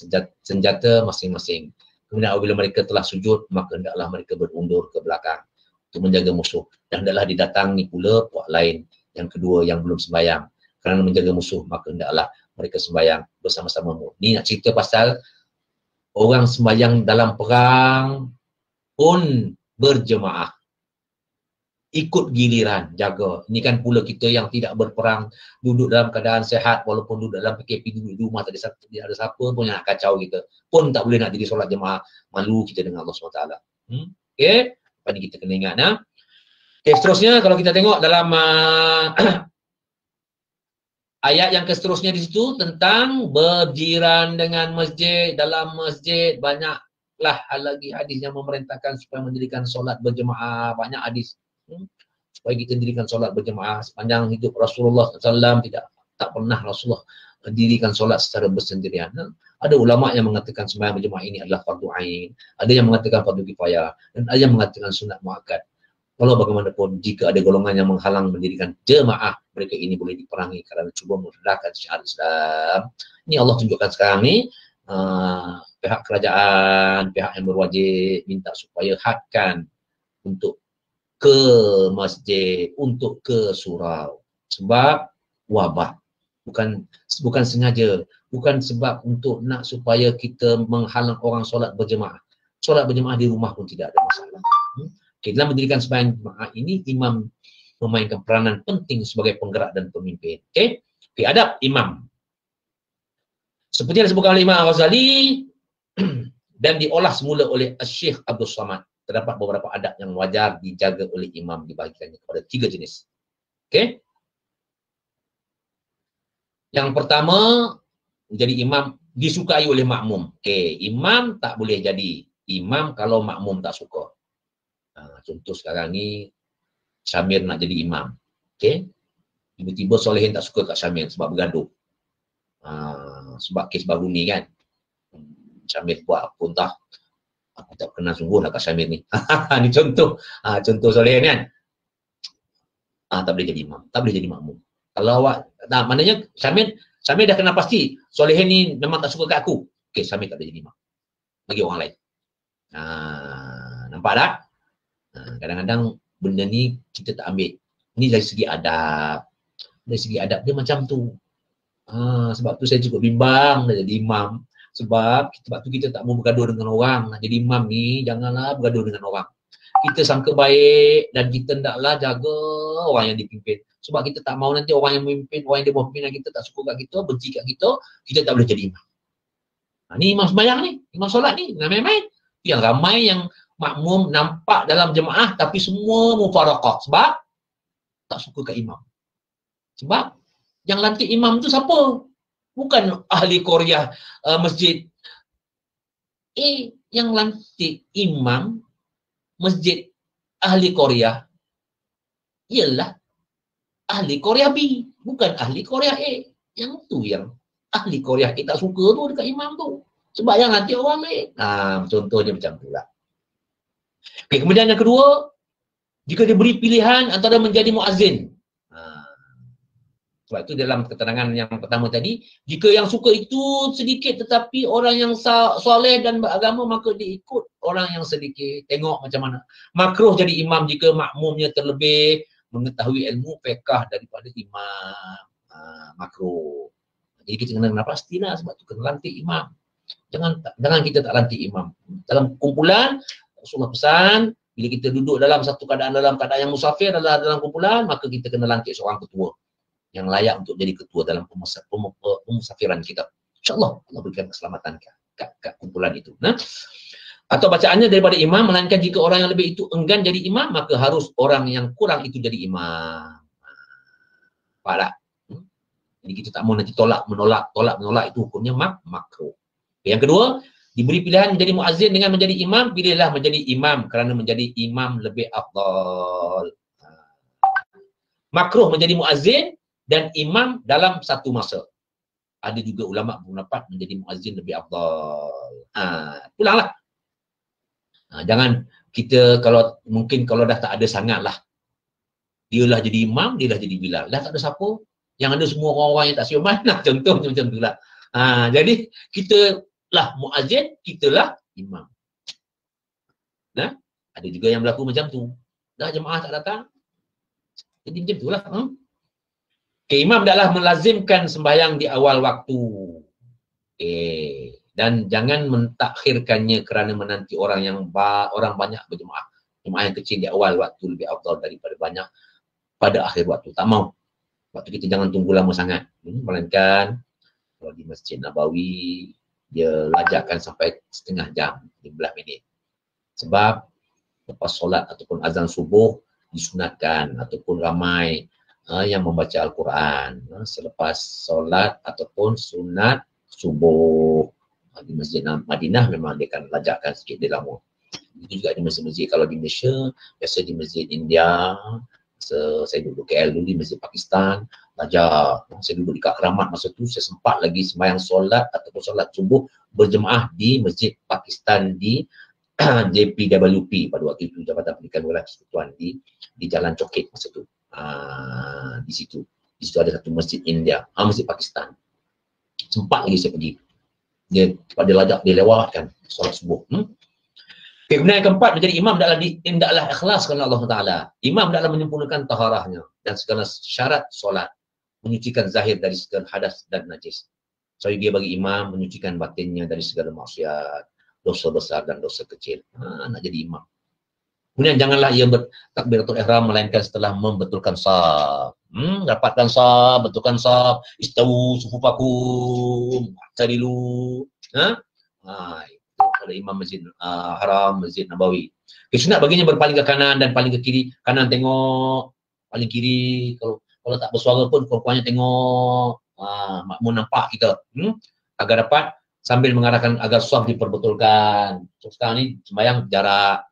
senjata masing-masing. Kemudian apabila mereka telah sujud, maka hendaklah mereka berundur ke belakang untuk menjaga musuh. Dan hendaklah didatangi pula puak lain, yang kedua yang belum sembahyang. Kerana menjaga musuh, maka hendaklah mereka sembahyang bersama-samamu. Ni nak cerita pasal orang sembahyang dalam perang pun berjemaah. Ikut giliran, jaga. Ini kan pula kita yang tidak berperang, duduk dalam keadaan sehat, walaupun duduk dalam PKP, duduk di rumah, tak ada siapa pun yang nak kacau kita. Pun tak boleh nak jadi solat jemaah. Malu kita dengan Allah SWT. Okey, apa ni kita kena ingat. Okey, seterusnya kalau kita tengok dalam ayat yang seterusnya di situ tentang berjiran dengan masjid, dalam masjid banyaklah lagi hadis yang memerintahkan supaya mendirikan solat berjemaah. Banyak hadis. Supaya kita dirikan solat berjemaah sepanjang hidup Rasulullah SAW. Tak pernah Rasulullah dirikan solat secara bersendirian. Ada ulama yang mengatakan sembahyang berjemaah ini adalah fardu ain, ada yang mengatakan fardu kifayah, dan ada yang mengatakan sunat muakkad. Walau bagaimanapun, jika ada golongan yang menghalang mendirikan jemaah, mereka ini boleh diperangi kerana cuba merendahkan syiar Islam. Ini Allah tunjukkan sekarang ni, pihak kerajaan, pihak yang berwajib minta supaya hadkan untuk ke masjid, untuk ke surau. Sebab wabak. Bukan sengaja, bukan sebab untuk nak supaya kita menghalang orang solat berjemaah. Solat berjemaah di rumah pun tidak ada masalah. Okay, dalam mendirikan sembahyang jemaah ini, imam memainkan peranan penting sebagai penggerak dan pemimpin. Okay, adab imam. Seperti yang disebutkan oleh Imam Al-Ghazali dan diolah semula oleh Syekh Abdul Samad, terdapat beberapa adab yang wajar dijaga oleh imam, dibahagikannya kepada 3 jenis. Okay. Yang pertama, menjadi imam disukai oleh makmum. Okay, imam tak boleh jadi imam kalau makmum tak suka. Contoh sekarang ni, Syamir nak jadi imam. Okay, tiba-tiba Solehin tak suka kat Syamir sebab bergaduh. Sebab kes baru ni kan, Syamir buat apa entah, aku tak kenal sungguh lah kat Syamir ni. Ni contoh, contoh Solehin kan. Tak boleh jadi imam, tak boleh jadi makmum. Kalau awak, maknanya Syamir dah kenal pasti Solehin ni memang tak suka kat aku. Okey, Syamir tak boleh jadi imam. Bagi orang lain. Nampak tak? Kadang-kadang benda ni kita tak ambil. Ini dari segi adab. Dari segi adab dia macam tu. Sebab tu saya cukup bimbang dah jadi imam. Sebab tu kita tak mau bergaduh dengan orang. Nak jadi imam ni, janganlah bergaduh dengan orang. Kita sangka baik dan kita hendaklah jaga orang yang dipimpin. Sebab kita tak mau nanti orang yang memimpin, orang yang dia bawa pimpinan kita tak suka kat kita, benci kat kita tak boleh jadi imam. Ni imam sembahyang ni, imam solat ni, nak main-main. Yang ramai yang makmum nampak dalam jemaah tapi semua mufaraqah. Sebab tak suka kat imam. Sebab yang lantik imam tu siapa? Bukan ahli Korea masjid. Yang lantik imam masjid ahli Korea ialah ahli Korea B, bukan ahli Korea A. Yang tu yang ahli Korea A tak suka tu dekat imam tu. Sebab yang nanti orang lain. Contohnya macam tu lah. Okay, kemudian yang kedua, jika diberi pilihan antara menjadi muazzin. Sebab itu dalam keterangan yang pertama tadi, jika yang suka itu sedikit tetapi orang yang soleh dan beragama, maka diikut orang yang sedikit. Tengok macam mana. Makruh jadi imam jika makmumnya terlebih mengetahui ilmu fiqh daripada imam. Makruh. Jadi kita kena pastilah, sebab tu kena lantik imam. Jangan kita tak lantik imam. Dalam kumpulan, Rasulullah pesan, bila kita duduk dalam keadaan yang musafir dalam kumpulan, maka kita kena lantik seorang ketua yang layak untuk jadi ketua dalam pemusafiran kita. InsyaAllah Allah berikan keselamatan kat kumpulan itu. Atau bacaannya daripada imam, melainkan jika orang yang lebih itu enggan jadi imam, maka harus orang yang kurang itu jadi imam. Faham tak? Jadi kita tak mau nanti menolak itu hukumnya makruh. Yang kedua, diberi pilihan menjadi muazzin dengan menjadi imam, pilihlah menjadi imam kerana menjadi imam lebih afdal. Makruh menjadi muazzin dan imam dalam satu masa. Ada juga ulama berpendapat menjadi muazzin lebih afdal. Pulanglah. Jangan kita mungkin kalau dah tak ada sangat lah. Dialah jadi imam, dialah jadi bilal. Dah tak ada siapa. Yang ada semua orang-orang yang tak siuman. Contohnya macam tu lah. Jadi kita lah muazzin, kita lah imam. Ada juga yang berlaku macam tu. Dah jemaah tak datang. Jadi macam tu lah. Imam adalah melazimkan sembahyang di awal waktu. Dan jangan mentakhirkannya kerana menanti orang banyak berjemaah. Jemaah yang kecil di awal waktu lebih afdal daripada banyak pada akhir waktu. Tak mau. Waktu kita jangan tunggu lama sangat. Melainkan kalau di Masjid Nabawi, dia lajakkan sampai setengah jam, 15 minit. Sebab lepas solat ataupun azan subuh disunatkan ataupun ramai yang membaca Al-Quran selepas solat ataupun sunat subuh. Di Masjid Madinah memang dia akan lajakkan sikit dia lama. Itu juga di masjid-masjid, kalau di Malaysia, biasa di Masjid India, saya duduk KL dulu, di Masjid Pakistan, belajar. Saya duduk di Keramat masa tu, saya sempat lagi sembahyang solat ataupun solat subuh berjemaah di Masjid Pakistan di JPWP pada waktu itu, Jabatan Pendidikan Wilayah Persekutuan di Jalan Cokit masa tu. Di situ ada satu masjid India, Masjid Pakistan. Sempat lagi saya pergi. Dia lewatkan solat subuh. Okay, kemudian yang keempat, menjadi imam hendaklah ikhlas kerana Allah Ta'ala. Imam hendaklah menyempurnakan taharahnya dan segala syarat solat, menyucikan zahir dari segala hadas dan najis. So, dia bagi imam menyucikan batinnya dari segala maksiat, dosa besar dan dosa kecil. Nak jadi imam. Kemudian janganlah ia bertakbiratul ihram melainkan setelah membetulkan saf. Dapatkan saf, betulkan saf, istawu sufufakum, tadilu. Oleh Imam Masjid Haram, Masjid Nabawi. Sunat baginya berpaling ke kanan dan paling ke kiri. Kanan tengok, paling kiri. Kalau tak bersuara pun, kurang-kurangnya tengok. Makmum nampak kita. Agar dapat sambil mengarahkan agar saf diperbetulkan. So, sekarang ni sembahyang jarak.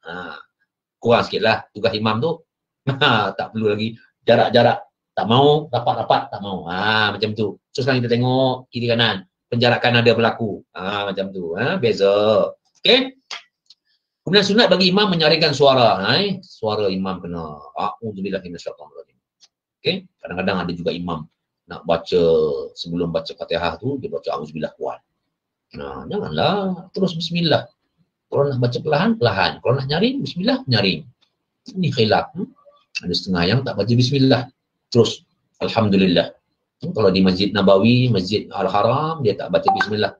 Kurang sikit lah tugas imam tu. Tak perlu lagi jarak-jarak. Tak mau, rapat-rapat, tak mau. Macam tu. So, sekarang kita tengok kiri kanan. Penjarakan ada berlaku. Macam tu. Beza. Okey. Kemudian sunat bagi imam menyaringkan suara. Suara imam kena. A'udzubillah minasyaitonirrajim. Okey. Kadang-kadang ada juga imam nak baca, sebelum baca Fatihah tu, dia baca a'udzubillah kuat. Janganlah. Terus bismillah. Kalau nak baca perlahan-perlahan. Kalau nak nyaring, bismillah, nyaring. Ini khilaf. Ada setengah yang tak baca bismillah. Terus, alhamdulillah. Kalau di Masjid Nabawi, Masjid Al-Haram, dia tak baca bismillah.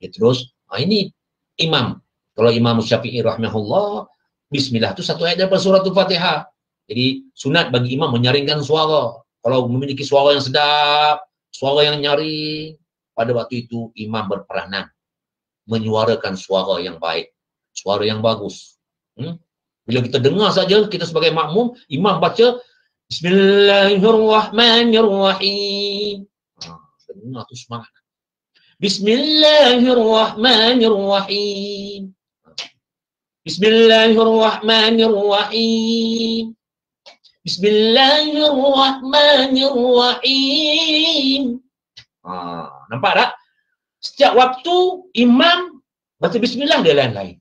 Dia terus, ini imam. Kalau Imam Syafi'i rahimahullah, bismillah itu satu ayat daripada surah Al-Fatihah. Jadi, sunat bagi imam menyaringkan suara. Kalau memiliki suara yang sedap, suara yang nyaring, pada waktu itu imam berperanan menyuarakan suara yang baik, suara yang bagus. Bila kita dengar saja, kita sebagai makmum, imam baca Bismillahirrahmanirrahim. Dengar tu semangat. Bismillahirrahmanirrahim. Bismillahirrahmanirrahim. Bismillahirrahmanirrahim. Nampak tak? Setiap waktu imam baca bismillah dia lain-lain.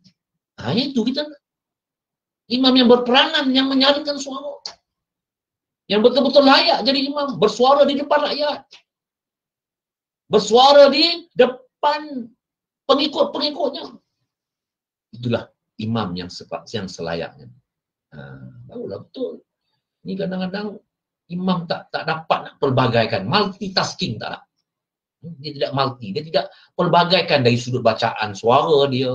Itu kita. Imam yang berperanan, yang menyaringkan suara. Yang betul-betul layak jadi imam. Bersuara di depan rakyat. Bersuara di depan pengikut-pengikutnya. Itulah imam yang selayaknya. Barulah betul. Ini kadang-kadang imam tak dapat nak pelbagaikan. Multitasking tak nak. Dia tidak multi. Dia tidak pelbagaikan dari sudut bacaan suara dia.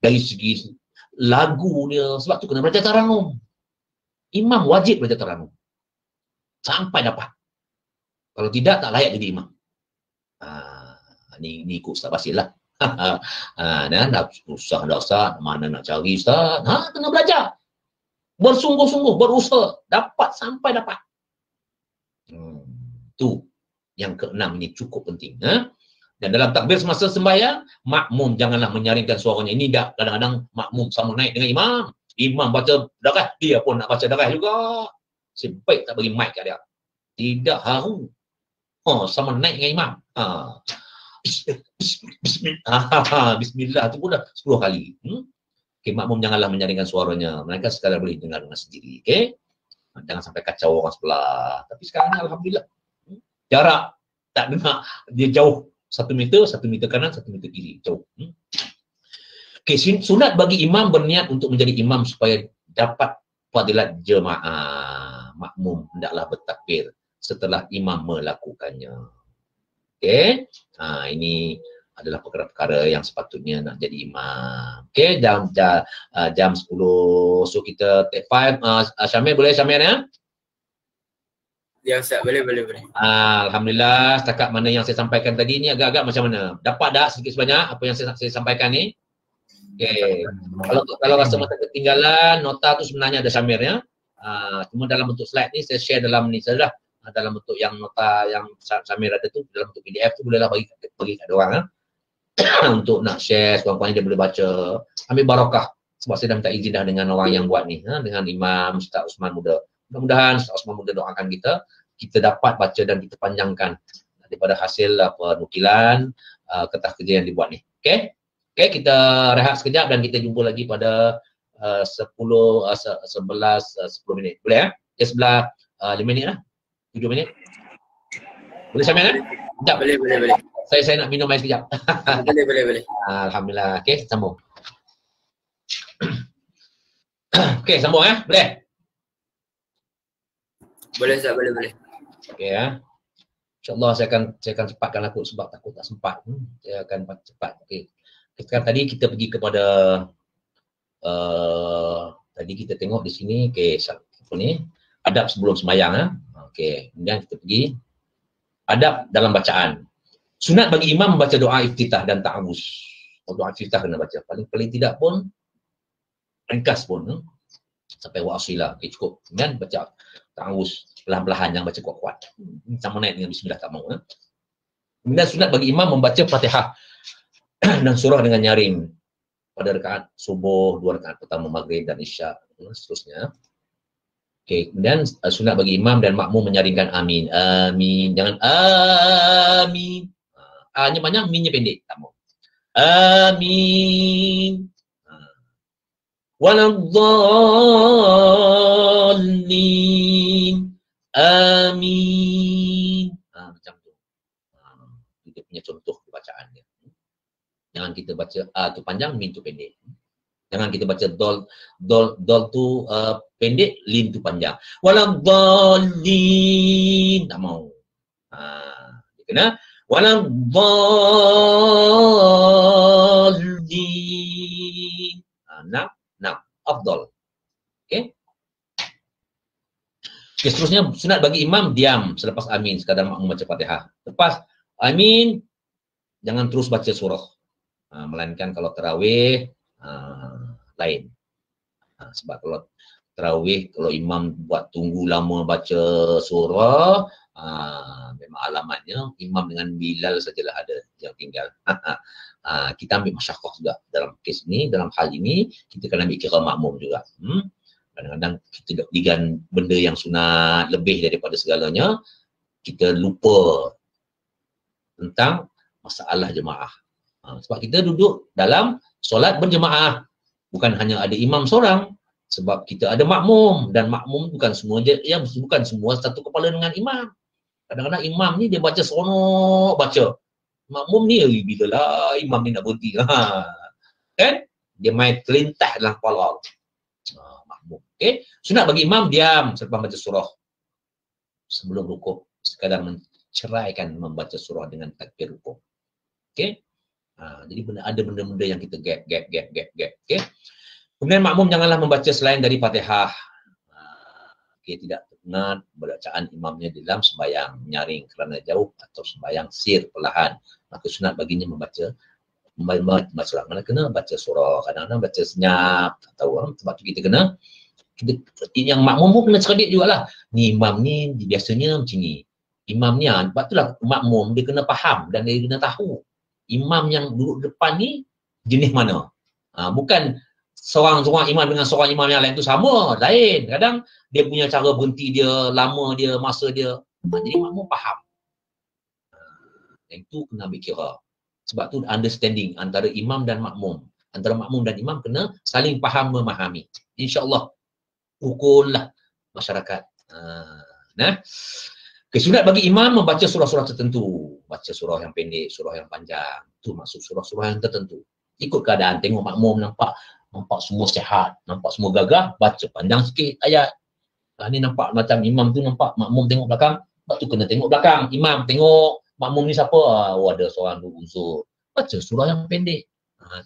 Dari segi lagu dia. Sebab tu kena belajar taranum. Imam wajib belajar taranum. Sampai dapat. Kalau tidak, tak layak jadi imam. Ni ikut Ustaz Basil lah. Dah susah dah Ustaz. Mana nak cari Ustaz? Kena belajar. Bersungguh-sungguh, berusaha. Dapat sampai dapat. Tu yang keenam ini cukup penting. Dan dalam takbir semasa sembahyang, makmum janganlah menyaringkan suaranya. Ini dah kadang-kadang makmum sama naik dengan imam. Imam baca darah, dia pun nak baca darah juga. Sebaik tak bagi mic kat dia. Tidak haru. Sama naik dengan imam. Bismillah tu pun dah 10 kali. Okay, makmum janganlah menyaringkan suaranya. Mereka sekadar boleh dengar dengan sendiri. Okay? Jangan sampai kacau orang sebelah. Tapi sekarang ni alhamdulillah. Jarak tak dengar. Dia jauh. 1 meter kanan, 1 meter kiri. Jauh. Okay, sunat bagi imam berniat untuk menjadi imam supaya dapat fadilat jemaah. Makmum hendaklah bertakbir setelah imam melakukannya. Okay. Ini adalah perkara-perkara yang sepatutnya nak jadi imam. Okay, jam 10. So kita take 5. Syamil boleh Syamil ya? Ya Ustaz, boleh. Alhamdulillah, setakat mana yang saya sampaikan tadi ni agak-agak macam mana? Dapat tak sedikit sebanyak apa yang saya sampaikan ni? Okay. Kalau rasa macam ketinggalan, nota tu sebenarnya ada Syamil ya. Cuma dalam bentuk slide ni saya share dalam ni sajalah. Dalam bentuk yang nota yang Syamil ada tu, dalam bentuk PDF tu bolehlah bagi kat orang untuk nak share, sekurang-kurangnya dia boleh baca. Ambil barakah. Sebab saya dah minta izin dah dengan orang yang buat ni, dengan Imam Ustaz Osman Muda. Mudah-mudahan Ustaz Osman Muda doakan kita kita dapat baca dan kita panjangkan daripada hasil nukilan kertas kerja yang dibuat ni. Okey? Okey, kita rehat sekejap dan kita jumpa lagi pada 10 minit. Boleh ya? Dia sebelah 5 minit lah. 7 minit. Boleh Syamil kan? Sekejap. Boleh. Saya nak minum air sekejap. Boleh. Alhamdulillah. Okey, sambung. Okey, sambung ya. Boleh? Boleh Ustaz, boleh. Okey ya. InsyaAllah saya akan cepatkan aku sebab takut tak sempat. Saya akan cepat. Okey. Sekarang tadi kita pergi kepada tadi kita tengok di sini apa ni? Adab sebelum sembahyang Okey. Kemudian kita pergi adab dalam bacaan. Sunat bagi imam membaca doa iftitah dan ta'awuz. Doa iftitah kena baca. Paling tidak pun ringkas pun sampai wa'asilah. Okey, cukup. Kemudian baca ta'awuz perlahan-lahan, jangan baca kuat-kuat. Sama naik dengan bismillah tak mau. Kemudian sunat bagi imam membaca Fatihah dan surah dengan nyaring pada rakaat subuh, 2 rakaat pertama maghrib dan isyak, seterusnya. Okey, kemudian sunat bagi imam dan makmum menyaringkan amin. Amin. Jangan amin. A-nya banyak, minnya pendek. Tak mau. Amin. Waladdallin. Amin. Macam tu. Kita punya contoh bacaan dia. Jangan kita baca A tu panjang, min tu pendek. Jangan kita baca dol tu pendek, lin tu panjang. Waladdallin. Tak mau. Dia kena waladdallin. Nah, afdal. Okey. Okay, seterusnya sunat bagi imam diam selepas amin sekadar makmum baca Fatihah. Lepas amin jangan terus baca surah. Melainkan kalau tarawih lain. Sebab kalau tarawih kalau imam buat tunggu lama baca surah, memang alamatnya imam dengan Bilal sajalah ada yang tinggal. Kita ambil masyarakah juga dalam kes ni, dalam hal ini kita kena ambil kira makmum juga. Kadang-kadang kita digan benda yang sunat lebih daripada segalanya, kita lupa tentang masalah jemaah. Sebab kita duduk dalam solat berjemaah, bukan hanya ada imam seorang, sebab kita ada makmum, dan makmum bukan semua satu kepala dengan imam. Kadang-kadang imam ni dia baca seronok baca, makmum ni bila lah imam ni nak berhenti kan, dia main terlintah dalam kepala makmum. Okey, sunat bagi imam diam selepas baca surah sebelum rukuk, sekadar menceraikan membaca surah dengan takbir rukuk. Okey, jadi ada benda-benda yang kita gap. Okey, kemudian makmum janganlah membaca selain dari Fatihah. Okey, tidak terdengar bacaan imamnya dalam sembahyang nyaring kerana jauh atau sembahyang sir perlahan, maka sunat baginya membaca surah. Mana kena baca surah, kadang-kadang baca senyap, tak tahu. Sebab tu kita yang makmum pun kena cerdik jugalah. Ni imam ni biasanya macam ni. Imam ni sebab itulah makmum dia kena faham dan dia kena tahu imam yang duduk depan ni jenis mana. Bukan seorang imam dengan seorang imam yang lain tu sama, lain. Kadang dia punya cara berhenti dia, lama dia, masa dia. Jadi makmum faham. Yang tu kena ambil kira. Sebab tu understanding antara imam dan makmum. Antara makmum dan imam kena saling faham memahami. InsyaAllah ukurlah masyarakat. Sunat bagi imam membaca surah-surah tertentu. Baca surah yang pendek, surah yang panjang. Tu maksud surah-surah yang tertentu. Ikut keadaan, tengok makmum nampak semua sihat, nampak semua gagah, baca panjang sikit ayat. Ni nampak macam imam tu nampak makmum tengok belakang, sebab tu kena tengok belakang. Imam tengok makmum ni siapa? Ada seorang dua unsur. Baca surah yang pendek.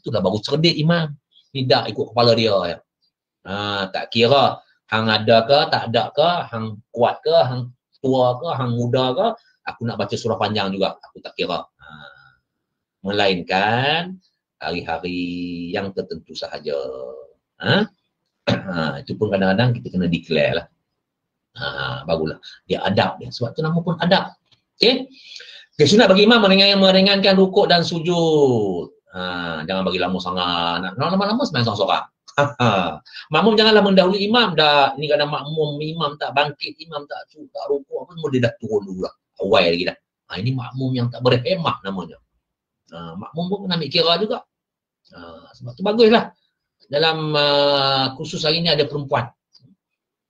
Itulah baru cerdik imam. Tidak ikut kepala dia. Tak kira hang ada ke, tak ada ke, hang kuat ke, hang tua ke, hang muda ke, aku nak baca surah panjang juga, aku tak kira. Melainkan hari-hari yang tertentu sahaja. Itu pun kadang-kadang kita kena declare lah. Barulah dia adab dia. Sebab tu nama pun adab. Okey. Sunat bagi imam meringankan rukuk dan sujud. Jangan bagi lama sangat. Nak lama-lama sembahyang seorang-seorang. Makmum janganlah mendahului imam dah. Ni kadang makmum, imam tak bangkit, imam tak rukuk apa semua dia dah turun dulu lah. Awal lagi dah. Ini makmum yang tak berhemah namanya. Makmum pun kena ambil kira juga. Sebab tu baguslah. Dalam kursus hari ni ada perempuan.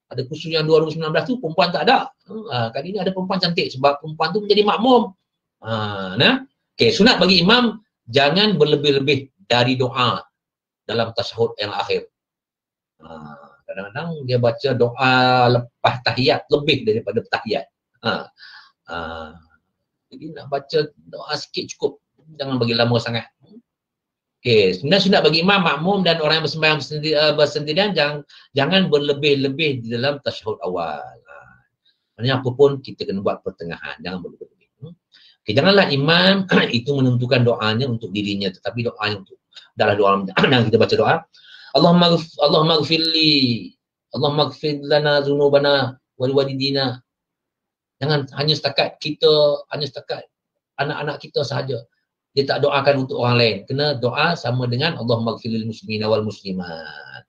Ada kursus yang 2019 tu perempuan tak ada. Kali ni ada perempuan cantik sebab perempuan tu menjadi makmum. Okay, sunat bagi imam jangan berlebih-lebih dari doa dalam tasyahud yang akhir. Kadang-kadang dia baca doa lepas tahiyat lebih daripada tahiyat. Jadi nak baca doa sikit cukup. Jangan bagi lama sangat. Okay, sebenarnya sunat bagi imam, makmum dan orang yang bersembahyang bersendirian jangan berlebih-lebih di dalam tasyahud awal. Maksudnya apa pun kita kena buat pertengahan, jangan berlebih-lebih. Okay, janganlah imam itu menentukan doanya untuk dirinya, tetapi doanya untuk dalam doa dan kita baca doa. Allahumma ghfirli, Allahumma ghfir lana dzunubana wal walidina. Jangan hanya setakat kita, hanya setakat anak-anak kita sahaja. Dia tak doakan untuk orang lain. Kena doa sama dengan Allahumma ghfirlil muslimina wal muslimat.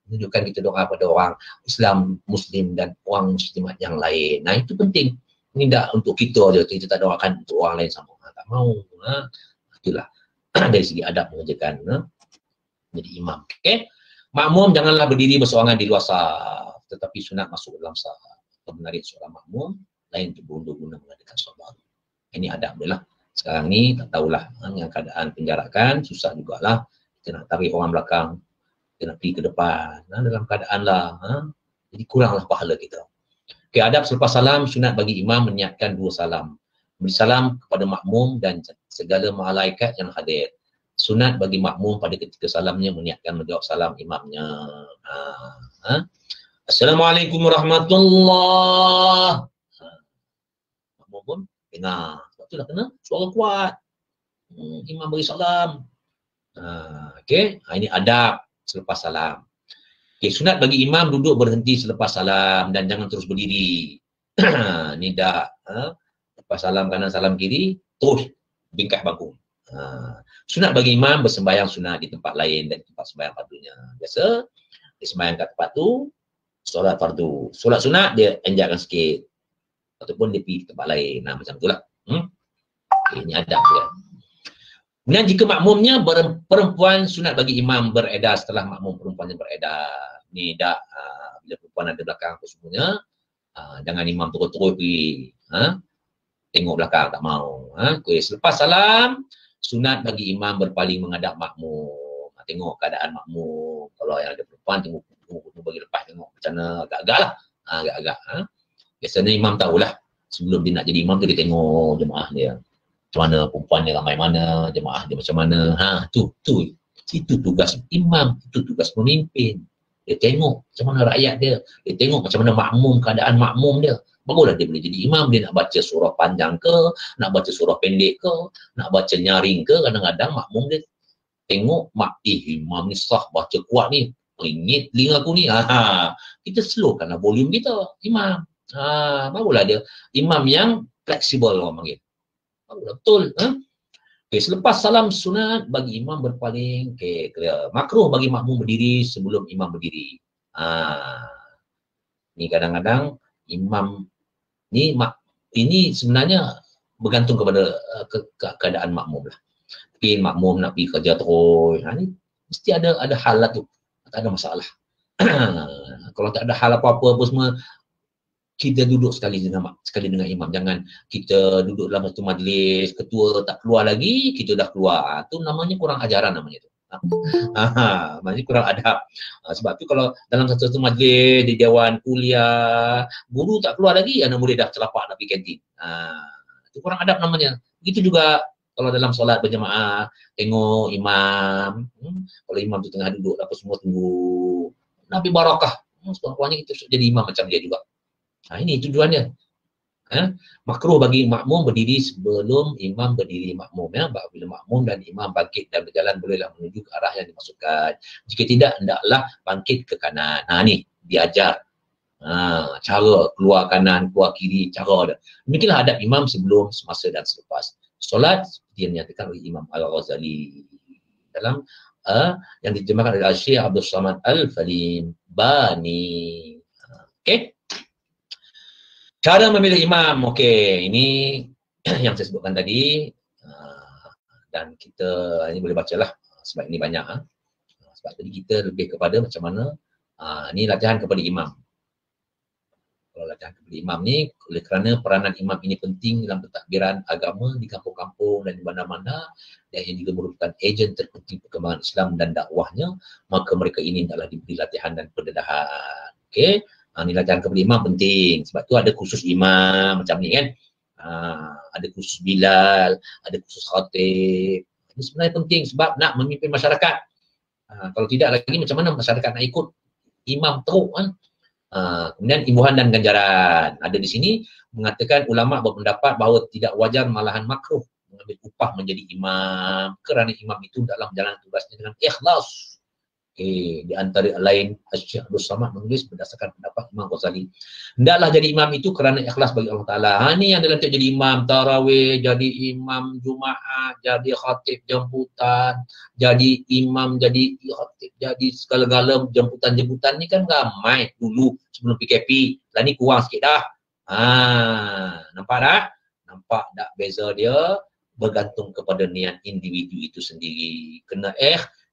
Menunjukkan kita doa pada orang Islam, Muslim dan orang muslimat yang lain. Itu penting. Ini tak untuk kita je. Kita tak doakan untuk orang lain sama. Tak mau. Itulah. Dari segi adab mengerjakan. Jadi imam. Okay. Makmum janganlah berdiri bersorangan di luar saf. Tetapi sunat masuk dalam saf. Atau menarik seorang makmum. Lain untuk guna mengadakan solat. Ini adab dia lah. Sekarang ni tak tahulah dengan keadaan penjarakan, susah jugalah. Kita nak tarik orang belakang, kita nak pergi ke depan. Dalam keadaan lah. Jadi kuranglah pahala kita. Okay, adab selepas salam, sunat bagi imam meniatkan 2 salam. Beri salam kepada makmum dan segala malaikat yang hadir. Sunat bagi makmum pada ketika salamnya meniatkan menjawab salam imamnya. Assalamualaikum warahmatullahi. Makmum pun dengar. Itulah kena suara kuat. Imam beri salam. Okey, ini adab selepas salam. Okey, sunat bagi imam duduk berhenti selepas salam dan jangan terus berdiri. Ni dah lepas salam kanan salam kiri terus bingkai bangku. Sunat bagi imam bersembahyang sunat di tempat lain dan tempat sembahyang fardunya. Biasa dia sembahyang kat tempat tu solat fardu. Solat sunat dia enjakkan sikit ataupun dia pergi tempat lain. Macam itulah. Okay, ini adab dia. Kemudian jika makmumnya perempuan, sunat bagi imam beredar setelah makmum perempuannya beredar. Ni dah bila perempuan ada belakang apa semuanya, jangan imam terus-terus pergi tengok belakang, tak mau. Okay, selepas salam, sunat bagi imam berpaling menghadap makmum. Tengok keadaan makmum. Kalau yang ada perempuan, tengok bagi lepas, tengok macam mana, agak-agak lah. Agak-agak. Biasanya imam tahulah. Sebelum dia nak jadi imam tu dia tengok jemaah dia. Macam mana perempuan dia ramai mana, jemaah dia macam mana. Itu tugas imam, itu tugas pemimpin. Dia tengok macam mana rakyat dia. Dia tengok macam mana makmum, keadaan makmum dia. Barulah dia boleh jadi imam. Dia nak baca surah panjang ke, nak baca surah pendek ke, nak baca nyaring ke. Kadang-kadang makmum dia tengok, imam ni sah baca kuat ni. Ringit telinga aku ni. Kita slowkanlah volume kita, imam. Barulah dia imam yang fleksibel orang panggil. Barulah betul. Okay, selepas salam sunat bagi imam berpaling. Okay, clear. Makruh bagi makmum berdiri sebelum imam berdiri. Ni kadang-kadang imam ni ini sebenarnya bergantung kepada keadaan makmum lah. Tapi makmum nak pergi kerja terus. Ni mesti ada hal lah tu. Tak ada masalah. Kalau tak ada hal apa-apa semua, kita duduk sekali dengan imam. Jangan kita duduk dalam satu majlis, ketua tak keluar lagi, kita dah keluar. Tu namanya kurang ajaran namanya tu. Maksudnya kurang adab. Sebab tu kalau dalam satu majlis, di dewan kuliah, guru tak keluar lagi, anak murid dah celapak nak pergi kantin. Itu kurang adab namanya. Begitu juga kalau dalam solat berjemaah, tengok imam. Kalau imam tu tengah duduk, apa semua tunggu. Nabi barakah. Sekurang-kurangnya kita jadi imam macam dia juga. Ini tujuannya. Makruh bagi makmum berdiri sebelum imam berdiri makmum. Bila makmum dan imam bangkit dan berjalan, bolehlah menuju ke arah yang dimasukkan. Jika tidak, hendaklah bangkit ke kanan. Ni diajar. Cara keluar kanan, keluar kiri, cara dia. Demikianlah adab imam sebelum, semasa dan selepas solat, seperti yang dinyatakan oleh Imam Al-Ghazali dalam yang diterjemahkan oleh Syekh Abdul Samad Al-Falim Bani. Okey. Cara memilih imam. Okey, ini yang saya sebutkan tadi. Dan kita ini boleh bacalah sebab ini banyak. Sebab tadi kita lebih kepada macam mana ini latihan kepada imam. Kalau latihan kepada imam ni, oleh kerana peranan imam ini penting dalam pentadbiran agama di kampung-kampung dan di mana-mana, dan yang juga merupakan ejen terpenting perkembangan Islam dan dakwahnya, maka mereka ini adalah diberi latihan dan pendedahan. Okey, ini latihan kepada imam penting. Sebab tu ada khusus imam macam ni kan. Ada khusus Bilal, ada khusus khatib. Ini sebenarnya penting sebab nak memimpin masyarakat. Kalau tidak lagi macam mana masyarakat nak ikut imam teruk kan? Kemudian imbuhan dan ganjaran. Ada di sini mengatakan ulama berpendapat bahawa tidak wajar malahan makruh mengambil upah menjadi imam kerana imam itu dalam menjalankan tugasnya dengan ikhlas. Di antara lain Syekh Abdul Samad menulis berdasarkan pendapat Imam Ghazali, hendaklah jadi imam itu kerana ikhlas bagi Allah Ta'ala. Ini yang dilantik jadi imam tarawih, jadi imam Jumaat, jadi khatib jemputan, jadi imam, jadi khatib, jadi segala-gala jemputan-jemputan ni kan ramai dulu sebelum PKP. Lah ni kurang sikit dah. Nampak tak? Nampak tak beza dia? Bergantung kepada niat individu itu sendiri. Kena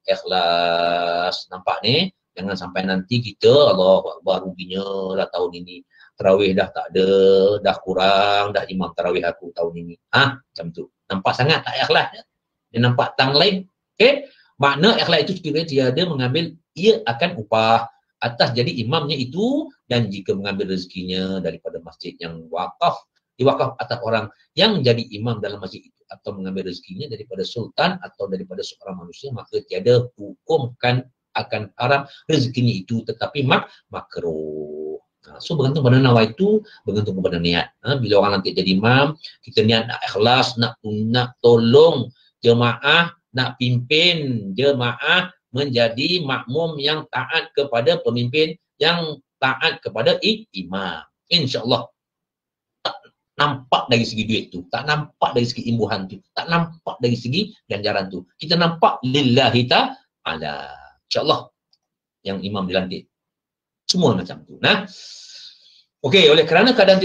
ikhlas. Nampak ni? Jangan sampai nanti kita Allah Akbar ruginya lah tahun ini. Tarawih dah tak ada, dah kurang, dah imam tarawih aku tahun ini. Macam tu. Nampak sangat tak ikhlas? Dia nampak tang lain. Okey? Makna ikhlas itu sekiranya tiada mengambil ia akan upah atas jadi imamnya itu, dan jika mengambil rezekinya daripada masjid yang diwakaf atas orang yang jadi imam dalam masjid itu, atau mengambil rezekinya daripada sultan atau daripada seorang manusia, maka tiada hukumkan akan haram rezekinya itu, tetapi makruh. So bergantung pada nawa itu, bergantung kepada niat. Bila orang nanti jadi imam, kita niat nak ikhlas, nak tolong jemaah, nak pimpin jemaah menjadi makmum yang taat kepada pemimpin, yang taat kepada imam. InsyaAllah nampak dari segi duit tu, tak nampak dari segi imbuhan tu, tak nampak dari segi ganjaran tu. Kita nampak lillahi ta'ala. InsyaAllah yang imam dilantik. Semua macam tu. Okey, oleh kerana keadaan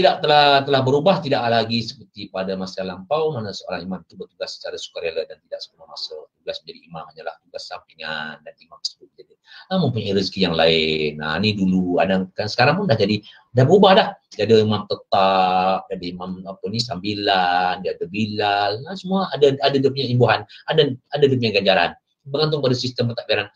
telah berubah, tidak lagi seperti pada masa lampau mana seorang imam itu bertugas secara sukarela dan tidak sepenuh masa. Tugas menjadi imam hanyalah tugas sampingan, dan imam tersebut mempunyai rezeki yang lain. Ni dulu ada, kan sekarang pun dah berubah dah. Dia ada imam tetap, ada imam sambilan, dia ada Bilal, semua ada dia punya imbuhan, ada dia punya ganjaran. Bergantung pada sistem pentadbiran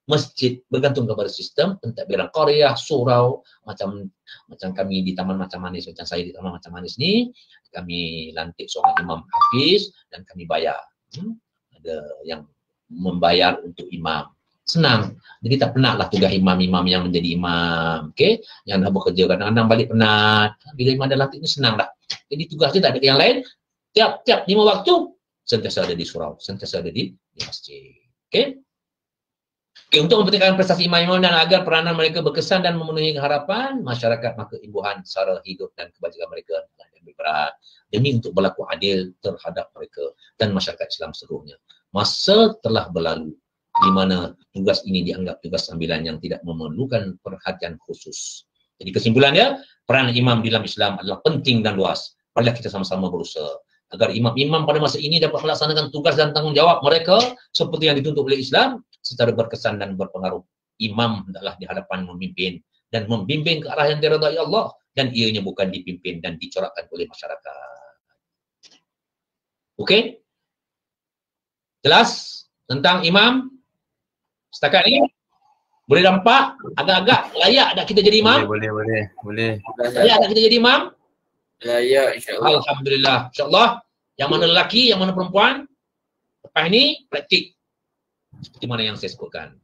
masjid, bergantung kepada sistem pentadbiran qaryah, surau, macam kami di Taman Macam Manis, macam saya di Taman Macam Manis ni, kami lantik seorang imam hafiz dan kami bayar. Ada yang membayar untuk imam. Senang. Jadi tak penatlah tugas imam-imam yang menjadi imam. Okey, yang dah bekerja kadang-kadang balik penat. Bila imam dah lantik ni senang dah. Jadi tugas dia tak ada yang lain. Tiap 5 waktu sentiasa ada di surau, sentiasa ada di masjid. Okey. Okay, untuk mempertingkatkan prestasi imam-imam dan agar peranan mereka berkesan dan memenuhi harapan masyarakat, maka imbuhan cara hidup dan kebajikan mereka adalah yang berat. Demi untuk berlaku adil terhadap mereka dan masyarakat Islam seluruhnya. Masa telah berlalu di mana tugas ini dianggap tugas sambilan yang tidak memerlukan perhatian khusus. Jadi kesimpulannya, peran imam dalam Islam adalah penting dan luas. Marilah kita sama-sama berusaha agar imam-imam pada masa ini dapat melaksanakan tugas dan tanggungjawab mereka seperti yang dituntut oleh Islam secara berkesan dan berpengaruh. Imam adalah di hadapan memimpin dan membimbing ke arah yang diridai Allah, dan ianya bukan dipimpin dan dicorakkan oleh masyarakat. Okey? Jelas tentang imam? Setakat ni boleh nampak agak-agak layak tak kita jadi imam? Boleh. Layak tak kita jadi imam? Layak, insyaAllah. Alhamdulillah. InsyaAllah. Yang mana lelaki, yang mana perempuan, lepas ni praktik seperti mana yang saya sebutkan.